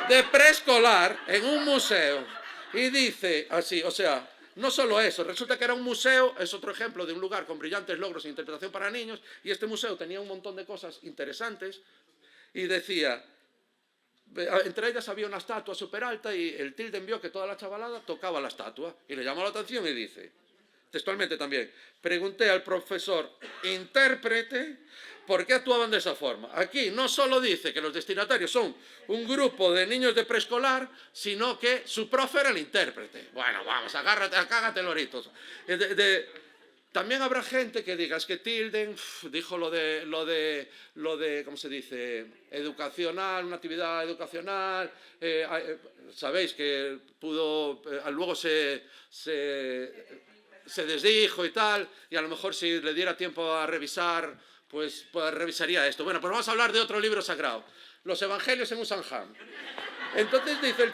de preescolar en un museo. Y dice así, o sea, no solo eso, resulta que era un museo, es otro ejemplo de un lugar con brillantes logros en interpretación para niños, y este museo tenía un montón de cosas interesantes, y decía, entre ellas había una estatua súper alta, y el Tilden vio que toda la chavalada tocaba la estatua, y le llamó la atención y dice, textualmente también, pregunté al profesor intérprete por qué actuaban de esa forma. Aquí no solo dice que los destinatarios son un grupo de niños de preescolar, sino que su profe era el intérprete. Bueno, vamos, cágate loritos. También habrá gente que diga, es que Tilden dijo lo de, ¿cómo se dice? Educacional, una actividad educacional. Sabéis que luego se desdijo y tal, y a lo mejor si le diera tiempo a revisar, pues revisaría esto. Bueno, pues vamos a hablar de otro libro sagrado, los Evangelios en Usanham. Entonces dice el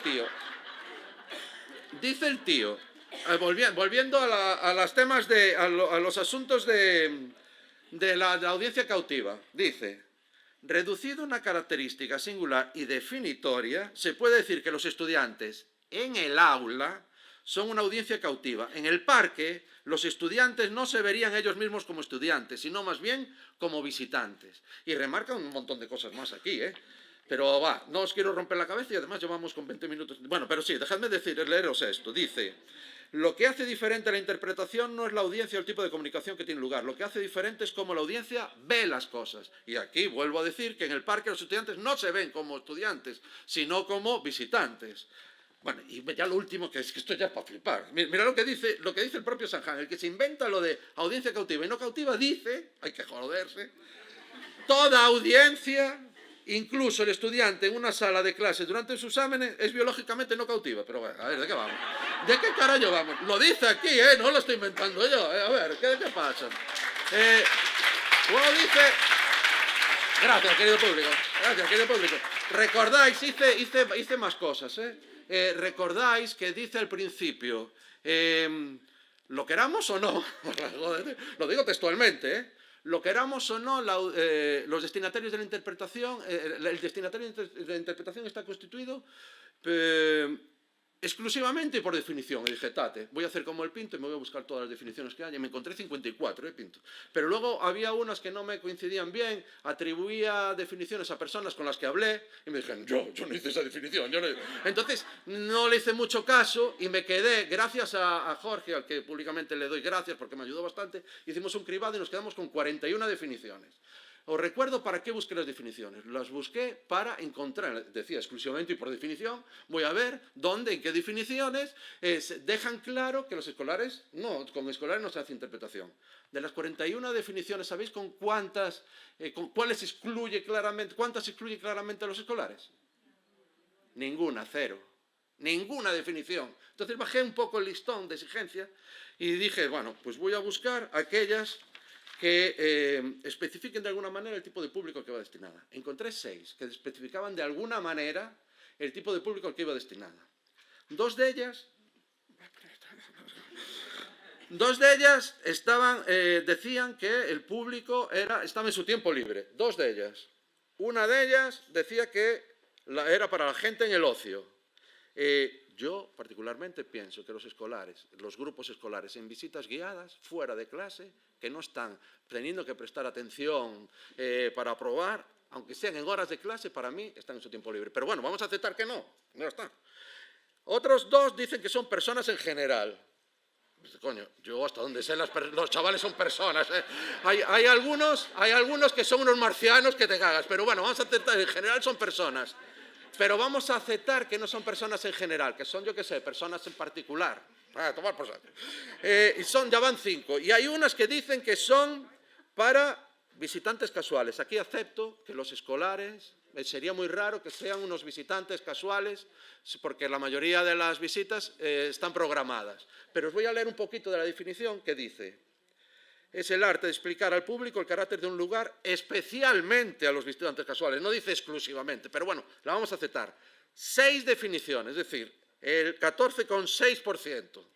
tío, volviendo a los temas a los asuntos de la audiencia cautiva, dice, reducido a una característica singular y definitoria, se puede decir que los estudiantes en el aula son una audiencia cautiva. En el parque, los estudiantes no se verían ellos mismos como estudiantes, sino más bien como visitantes. Y remarcan un montón de cosas más aquí, Pero no os quiero romper la cabeza y además llevamos con 20 minutos. Bueno, pero sí, dejadme leeros esto. Dice, lo que hace diferente a la interpretación no es la audiencia o el tipo de comunicación que tiene lugar. Lo que hace diferente es cómo la audiencia ve las cosas. Y aquí vuelvo a decir que en el parque los estudiantes no se ven como estudiantes, sino como visitantes. Bueno, y ya lo último, que es que esto ya es para flipar. Mira lo que dice el propio Sanján, el que se inventa lo de audiencia cautiva y no cautiva, dice, hay que joderse, toda audiencia, incluso el estudiante en una sala de clase durante sus exámenes, es biológicamente no cautiva. Pero bueno, a ver, ¿de qué vamos? ¿De qué carajo vamos? Lo dice aquí, no lo estoy inventando yo. A ver, ¿qué pasa? Luego dice... Gracias, querido público. Gracias, querido público. Recordáis, hice más cosas, recordáis que dice al principio, lo queramos o no, lo digo textualmente, lo queramos o no, los destinatarios de la interpretación, el destinatario de la interpretación está constituido exclusivamente y por definición. Y dije, tate, voy a hacer como el Pinto y me voy a buscar todas las definiciones que haya. Y me encontré 54, Pinto. Pero luego había unas que no me coincidían bien, atribuía definiciones a personas con las que hablé y me dijeron, yo no hice esa definición. Entonces, no le hice mucho caso y me quedé, gracias a Jorge, al que públicamente le doy gracias porque me ayudó bastante, hicimos un cribado y nos quedamos con 41 definiciones. Os recuerdo para qué busqué las definiciones. Las busqué para encontrar, decía exclusivamente y por definición, voy a ver dónde, en qué definiciones dejan claro que los escolares, con escolares no se hace interpretación. De las 41 definiciones, ¿sabéis con cuántas, cuántas excluye claramente a los escolares? Ninguna, cero. Ninguna definición. Entonces bajé un poco el listón de exigencia y dije, bueno, pues voy a buscar aquellas que especifiquen de alguna manera el tipo de público al que va destinada. Encontré 6 que especificaban de alguna manera el tipo de público al que iba destinada. Dos de ellas decían que el público estaba en su tiempo libre. Dos de ellas. Una de ellas decía que era para la gente en el ocio. Yo particularmente pienso que los grupos escolares en visitas guiadas, fuera de clase, que no están teniendo que prestar atención para aprobar, aunque sean en horas de clase, para mí están en su tiempo libre. Pero bueno, vamos a aceptar que no, no está. Otros 2 dicen que son personas en general. Pues, coño, yo hasta donde sé los chavales son personas. Hay algunos que son unos marcianos que te cagas, pero bueno, vamos a aceptar, en general son personas. Pero vamos a aceptar que no son personas en general, que son, yo qué sé, personas en particular. Tomar por saco. Y ya van 5. Y hay unas que dicen que son para visitantes casuales. Aquí acepto que los escolares, sería muy raro que sean unos visitantes casuales, porque la mayoría de las visitas están programadas. Pero os voy a leer un poquito de la definición que dice: es el arte de explicar al público el carácter de un lugar, especialmente a los visitantes casuales. No dice exclusivamente, pero bueno, la vamos a aceptar. 6 definiciones, es decir, el 14,6%.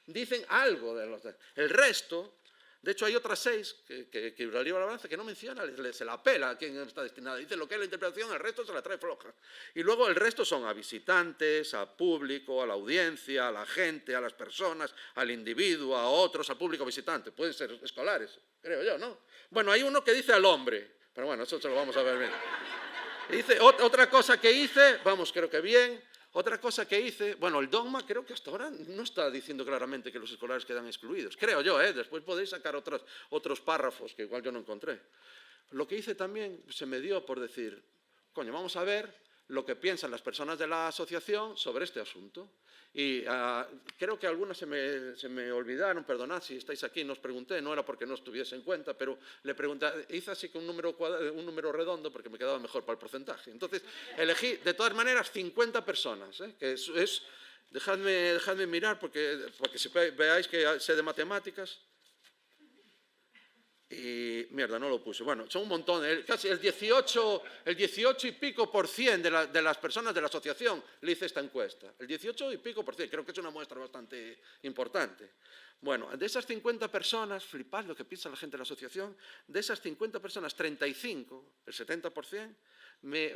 Dicen algo de los... El resto, de hecho hay otras 6 que equivaldría a la balanza que no menciona, se la pela a quien está destinada. Dice lo que es la interpretación, el resto se la trae floja. Y luego el resto son a visitantes, a público, a la audiencia, a la gente, a las personas, al individuo, a otros, al público visitante. Pueden ser escolares, creo yo, ¿no? Bueno, hay uno que dice al hombre, pero bueno, eso se lo vamos a ver bien. Y dice, otra cosa que hice, vamos, creo que bien. Otra cosa que hice, bueno, el dogma creo que hasta ahora no está diciendo claramente que los escolares quedan excluidos. Creo yo, después podéis sacar otros párrafos que igual yo no encontré. Lo que hice también se me dio por decir, coño, vamos a ver lo que piensan las personas de la asociación sobre este asunto. Y creo que algunas se me olvidaron, perdonad si estáis aquí, no os pregunté, no era porque no estuviese en cuenta, pero le pregunté, hice así con un número redondo porque me quedaba mejor para el porcentaje. Entonces elegí, de todas maneras, 50 personas, que dejadme mirar porque veáis que sé de matemáticas. Y, mierda, no lo puse. Bueno, son un montón, casi el 18 y pico % de las personas de la asociación le hice esta encuesta. El 18 y pico %, creo que es una muestra bastante importante. Bueno, de esas 50 personas, flipad lo que piensa la gente de la asociación, de esas 50 personas, 35, el 70%,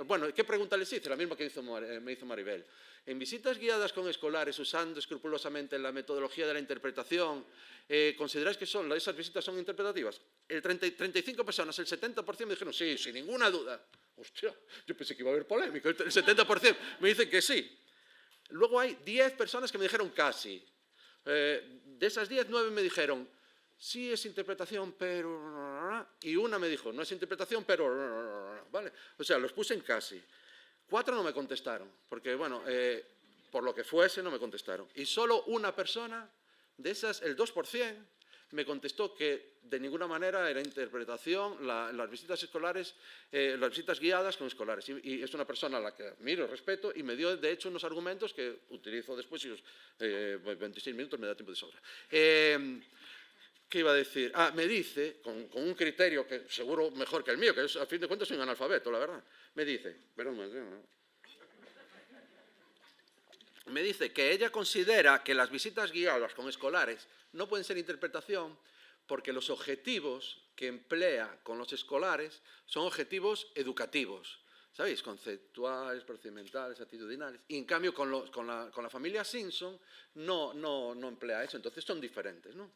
bueno, ¿qué pregunta les hice? La misma que me hizo Maribel. En visitas guiadas con escolares, usando escrupulosamente la metodología de la interpretación, ¿consideráis que esas visitas son interpretativas? El 35 personas, el 70% me dijeron sí, sin ninguna duda. Hostia, yo pensé que iba a haber polémica. El 70% me dicen que sí. Luego hay 10 personas que me dijeron casi. De esas 10, 9 me dijeron sí es interpretación, pero... Y una me dijo, no es interpretación, pero... ¿Vale? O sea, los puse en casi. 4 no me contestaron, porque, bueno, por lo que fuese, no me contestaron. Y solo una persona, de esas, el 2%, me contestó que de ninguna manera era interpretación las visitas escolares, las visitas guiadas con escolares. Y es una persona a la que admiro, respeto, y me dio, de hecho, unos argumentos que utilizo después y 26 minutos me da tiempo de sobra. ¿Qué iba a decir? Me dice, con un criterio que seguro mejor que el mío, que es, a fin de cuentas soy un analfabeto, la verdad, me dice, me dice que ella considera que las visitas guiadas con escolares no pueden ser interpretación porque los objetivos que emplea con los escolares son objetivos educativos, ¿sabéis? Conceptuales, procedimentales, actitudinales. Y en cambio con la familia Simpson no emplea eso, entonces son diferentes, ¿no?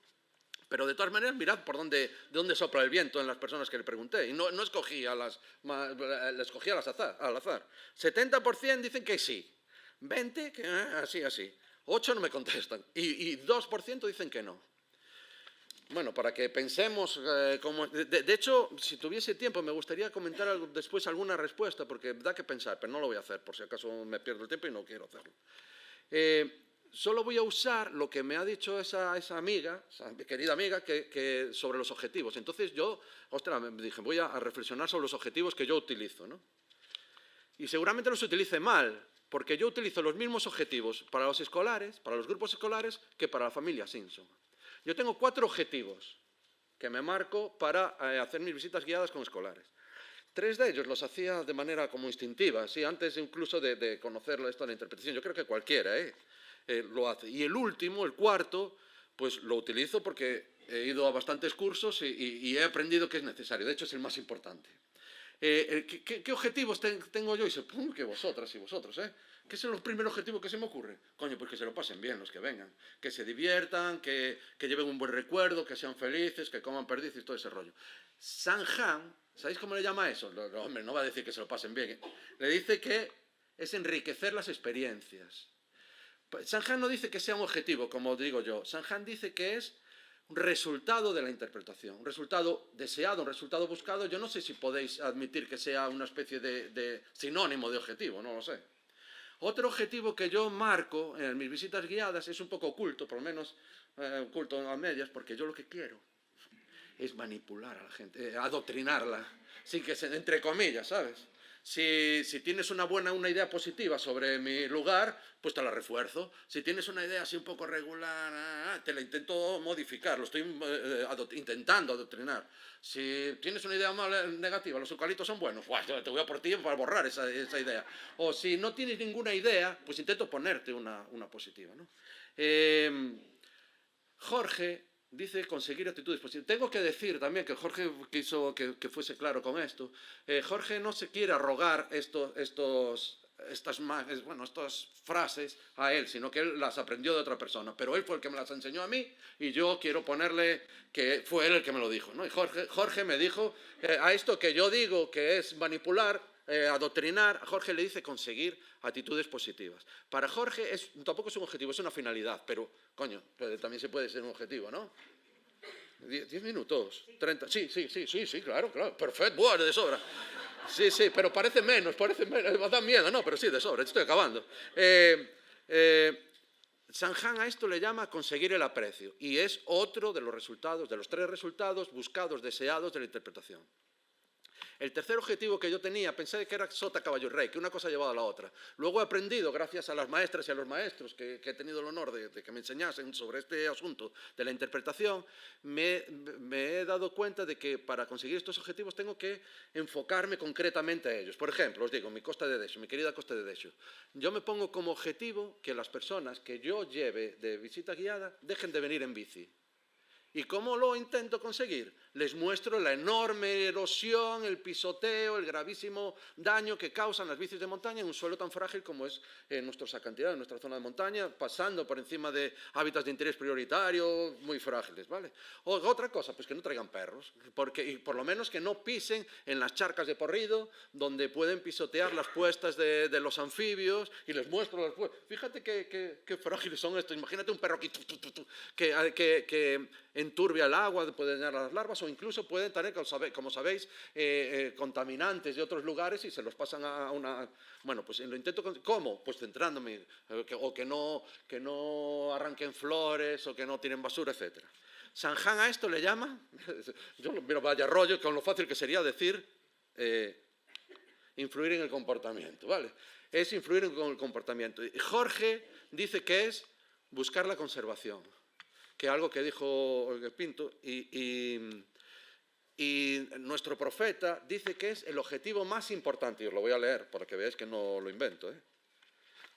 Pero de todas maneras, mirad de dónde sopla el viento en las personas que le pregunté. Y no escogí las escogí al azar. 70% dicen que sí. 20% que así. 8% no me contestan. Y 2% dicen que no. Bueno, para que pensemos cómo... De hecho, si tuviese tiempo, me gustaría comentar después alguna respuesta, porque da que pensar, pero no lo voy a hacer, por si acaso me pierdo el tiempo y no quiero hacerlo. Solo voy a usar lo que me ha dicho esa amiga, esa querida amiga, que sobre los objetivos. Entonces yo, me dije, voy a reflexionar sobre los objetivos que yo utilizo, ¿no? Y seguramente los utilice mal, porque yo utilizo los mismos objetivos para los escolares, para los grupos escolares, que para la familia Simpson. Yo tengo 4 objetivos que me marco para hacer mis visitas guiadas con escolares. 3 de ellos los hacía de manera como instintiva, ¿sí? Antes incluso de conocer esto de la interpretación. Yo creo que cualquiera lo hace. Y el último, el 4, pues lo utilizo porque he ido a bastantes cursos y he aprendido que es necesario. De hecho, es el más importante. ¿Qué objetivos tengo yo? Y dice, ¡pum!, que vosotras y vosotros, ¿Qué es el primer objetivo que se me ocurre? Coño, pues que se lo pasen bien los que vengan, que se diviertan, que lleven un buen recuerdo, que sean felices, que coman perdices y todo ese rollo. San Han, ¿sabéis cómo le llama eso? Hombre, no va a decir que se lo pasen bien. Le dice que es enriquecer las experiencias. San Han no dice que sea un objetivo, como digo yo. San Han dice que es un resultado de la interpretación, un resultado deseado, un resultado buscado. Yo no sé si podéis admitir que sea una especie de sinónimo de objetivo, no lo sé. Otro objetivo que yo marco en mis visitas guiadas es un poco oculto, por lo menos oculto a medias, porque yo lo que quiero es manipular a la gente, adoctrinarla, sin que se, entre comillas, ¿sabes? Si tienes una idea positiva sobre mi lugar, pues te la refuerzo. Si tienes una idea así un poco regular, te la intento modificar, lo estoy intentando adoctrinar. Si tienes una idea negativa, los eucaliptos son buenos, te voy a por ti para borrar esa idea. O si no tienes ninguna idea, pues intento ponerte una positiva, ¿no? Jorge dice conseguir actitudes positivas. Tengo que decir también que Jorge quiso que fuese claro con esto. Jorge no se quiere arrogar estas frases a él, sino que él las aprendió de otra persona. Pero él fue el que me las enseñó a mí y yo quiero ponerle que fue él el que me lo dijo, ¿no? Y Jorge me dijo, a esto que yo digo que es manipular, adoctrinar, a Jorge le dice conseguir actitudes positivas. Para Jorge tampoco es un objetivo, es una finalidad, pero, coño, también se puede ser un objetivo, ¿no? 10 minutos, 30, sí, claro, perfecto, bueno, de sobra. Sí, pero parece menos, da miedo, no, pero sí, de sobra, estoy acabando. San Han a esto le llama conseguir el aprecio, y es otro de los resultados, de los 3 resultados buscados, deseados de la interpretación. El tercer objetivo que yo tenía, pensé que era sota, caballo y rey, que una cosa llevaba a la otra. Luego he aprendido, gracias a las maestras y a los maestros que he tenido el honor de que me enseñasen sobre este asunto de la interpretación, me he dado cuenta de que para conseguir estos objetivos tengo que enfocarme concretamente a ellos. Por ejemplo, os digo, mi querida Costa de Dexo. Yo me pongo como objetivo que las personas que yo lleve de visita guiada dejen de venir en bici. ¿Y cómo lo intento conseguir? Les muestro la enorme erosión, el pisoteo, el gravísimo daño que causan las bicis de montaña en un suelo tan frágil como es nuestros acantilados, nuestra zona de montaña, pasando por encima de hábitats de interés prioritario muy frágiles, ¿vale? Otra cosa, pues que no traigan perros, y por lo menos que no pisen en las charcas de Porrido, donde pueden pisotear las puestas de los anfibios, y les muestro las puestas. Fíjate qué frágiles son estos. Imagínate un perro aquí, que enturbia el agua, puede dañar a las larvas, o incluso pueden tener, como sabéis, contaminantes de otros lugares y se los pasan a una... Bueno, pues lo intento... ¿Cómo? Pues centrándome, o que no arranquen flores, o que no tienen basura, etc. Sanján a esto le llama, yo miro vaya rollo, con lo fácil que sería decir, influir en el comportamiento, ¿vale? Es influir en el comportamiento. Y Jorge dice que es buscar la conservación, que es algo que dijo Pinto, y nuestro profeta dice que es el objetivo más importante, y os lo voy a leer para que veáis que no lo invento,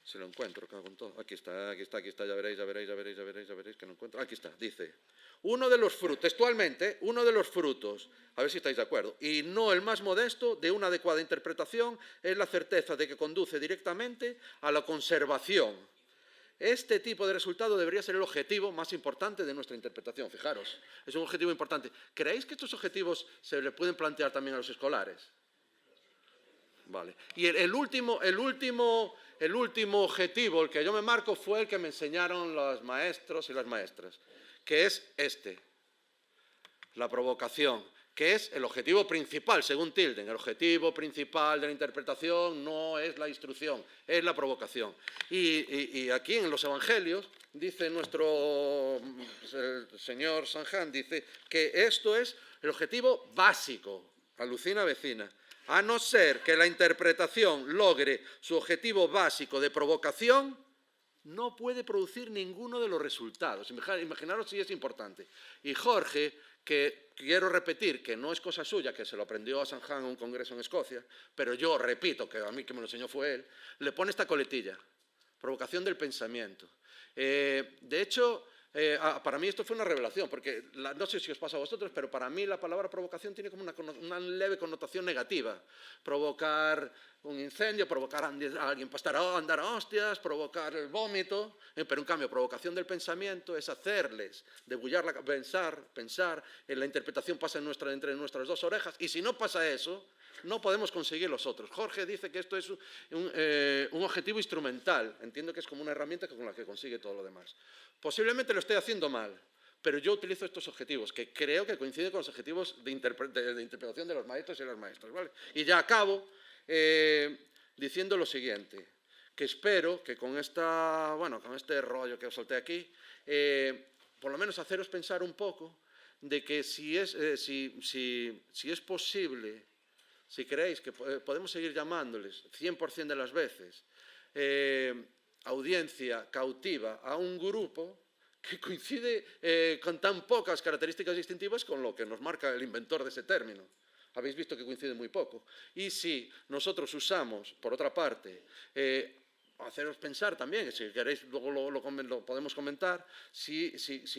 si lo encuentro, con todo. Aquí está, ya veréis que no encuentro. Aquí está, dice, uno de los frutos, textualmente, uno de los frutos, a ver si estáis de acuerdo, y no el más modesto, de una adecuada interpretación, es la certeza de que conduce directamente a la conservación. Este tipo de resultado debería ser el objetivo más importante de nuestra interpretación, fijaros, es un objetivo importante. ¿Creéis que estos objetivos se le pueden plantear también a los escolares? Vale. Y el último objetivo, el que yo me marco, fue el que me enseñaron los maestros y las maestras, que es este, la provocación, que es el objetivo principal, según Tilden. El objetivo principal de la interpretación no es la instrucción, es la provocación. Y aquí en los Evangelios dice nuestro señor Sanján, dice que esto es el objetivo básico, alucina vecina. A no ser que la interpretación logre su objetivo básico de provocación, no puede producir ninguno de los resultados. Imaginaros si es importante. Y Jorge, que quiero repetir que no es cosa suya, que se lo aprendió a Sanján en un congreso en Escocia, pero yo repito, que a mí que me lo enseñó fue él, le pone esta coletilla, provocación del pensamiento. De hecho, para mí esto fue una revelación, porque no sé si os pasa a vosotros, pero para mí la palabra provocación tiene como una leve connotación negativa. Provocar un incendio, provocar a alguien para andar a hostias, provocar el vómito, pero en cambio provocación del pensamiento es hacerles degollar pensar, la interpretación pasa entre nuestras dos orejas, y si no pasa eso, no podemos conseguir los otros. Jorge dice que esto es un objetivo instrumental, entiendo que es como una herramienta con la que consigue todo lo demás. Posiblemente lo estoy haciendo mal, pero yo utilizo estos objetivos, que creo que coinciden con los objetivos de interpretación de los maestros y las maestras, ¿vale? Y ya acabo diciendo lo siguiente, que espero que con este rollo que os solté aquí, por lo menos haceros pensar un poco de que si es posible, si creéis que podemos seguir llamándoles 100% de las veces, audiencia cautiva a un grupo que coincide con tan pocas características distintivas con lo que nos marca el inventor de ese término. Habéis visto que coincide muy poco. Y si nosotros usamos, por otra parte, haceros pensar también, si queréis luego lo podemos comentar, si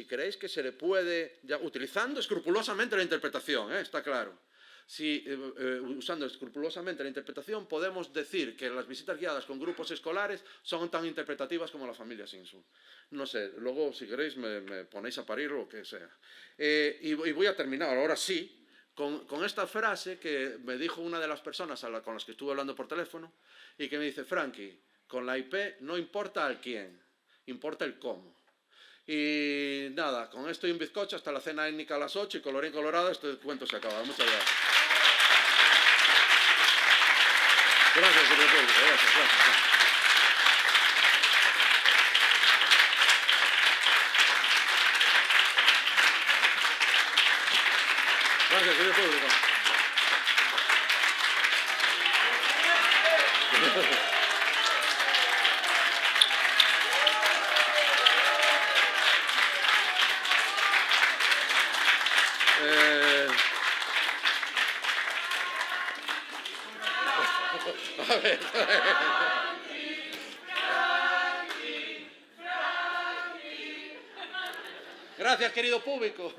creéis que se le puede, ya, utilizando escrupulosamente la interpretación, está claro, si usando escrupulosamente la interpretación podemos decir que las visitas guiadas con grupos escolares son tan interpretativas como la familia Simpson. No sé, luego si queréis me ponéis a parir o lo que sea. Y voy a terminar, ahora sí, con esta frase que me dijo una de las personas con las que estuve hablando por teléfono y que me dice, Frankie, con la IP no importa al quién, importa el cómo. Y nada, con esto y un bizcocho hasta la cena étnica a las 8 y colorín colorado, este cuento se acaba. Muchas gracias. Gracias, señor público. Gracias. Gracias, señor público. A ver. Gracias, querido público.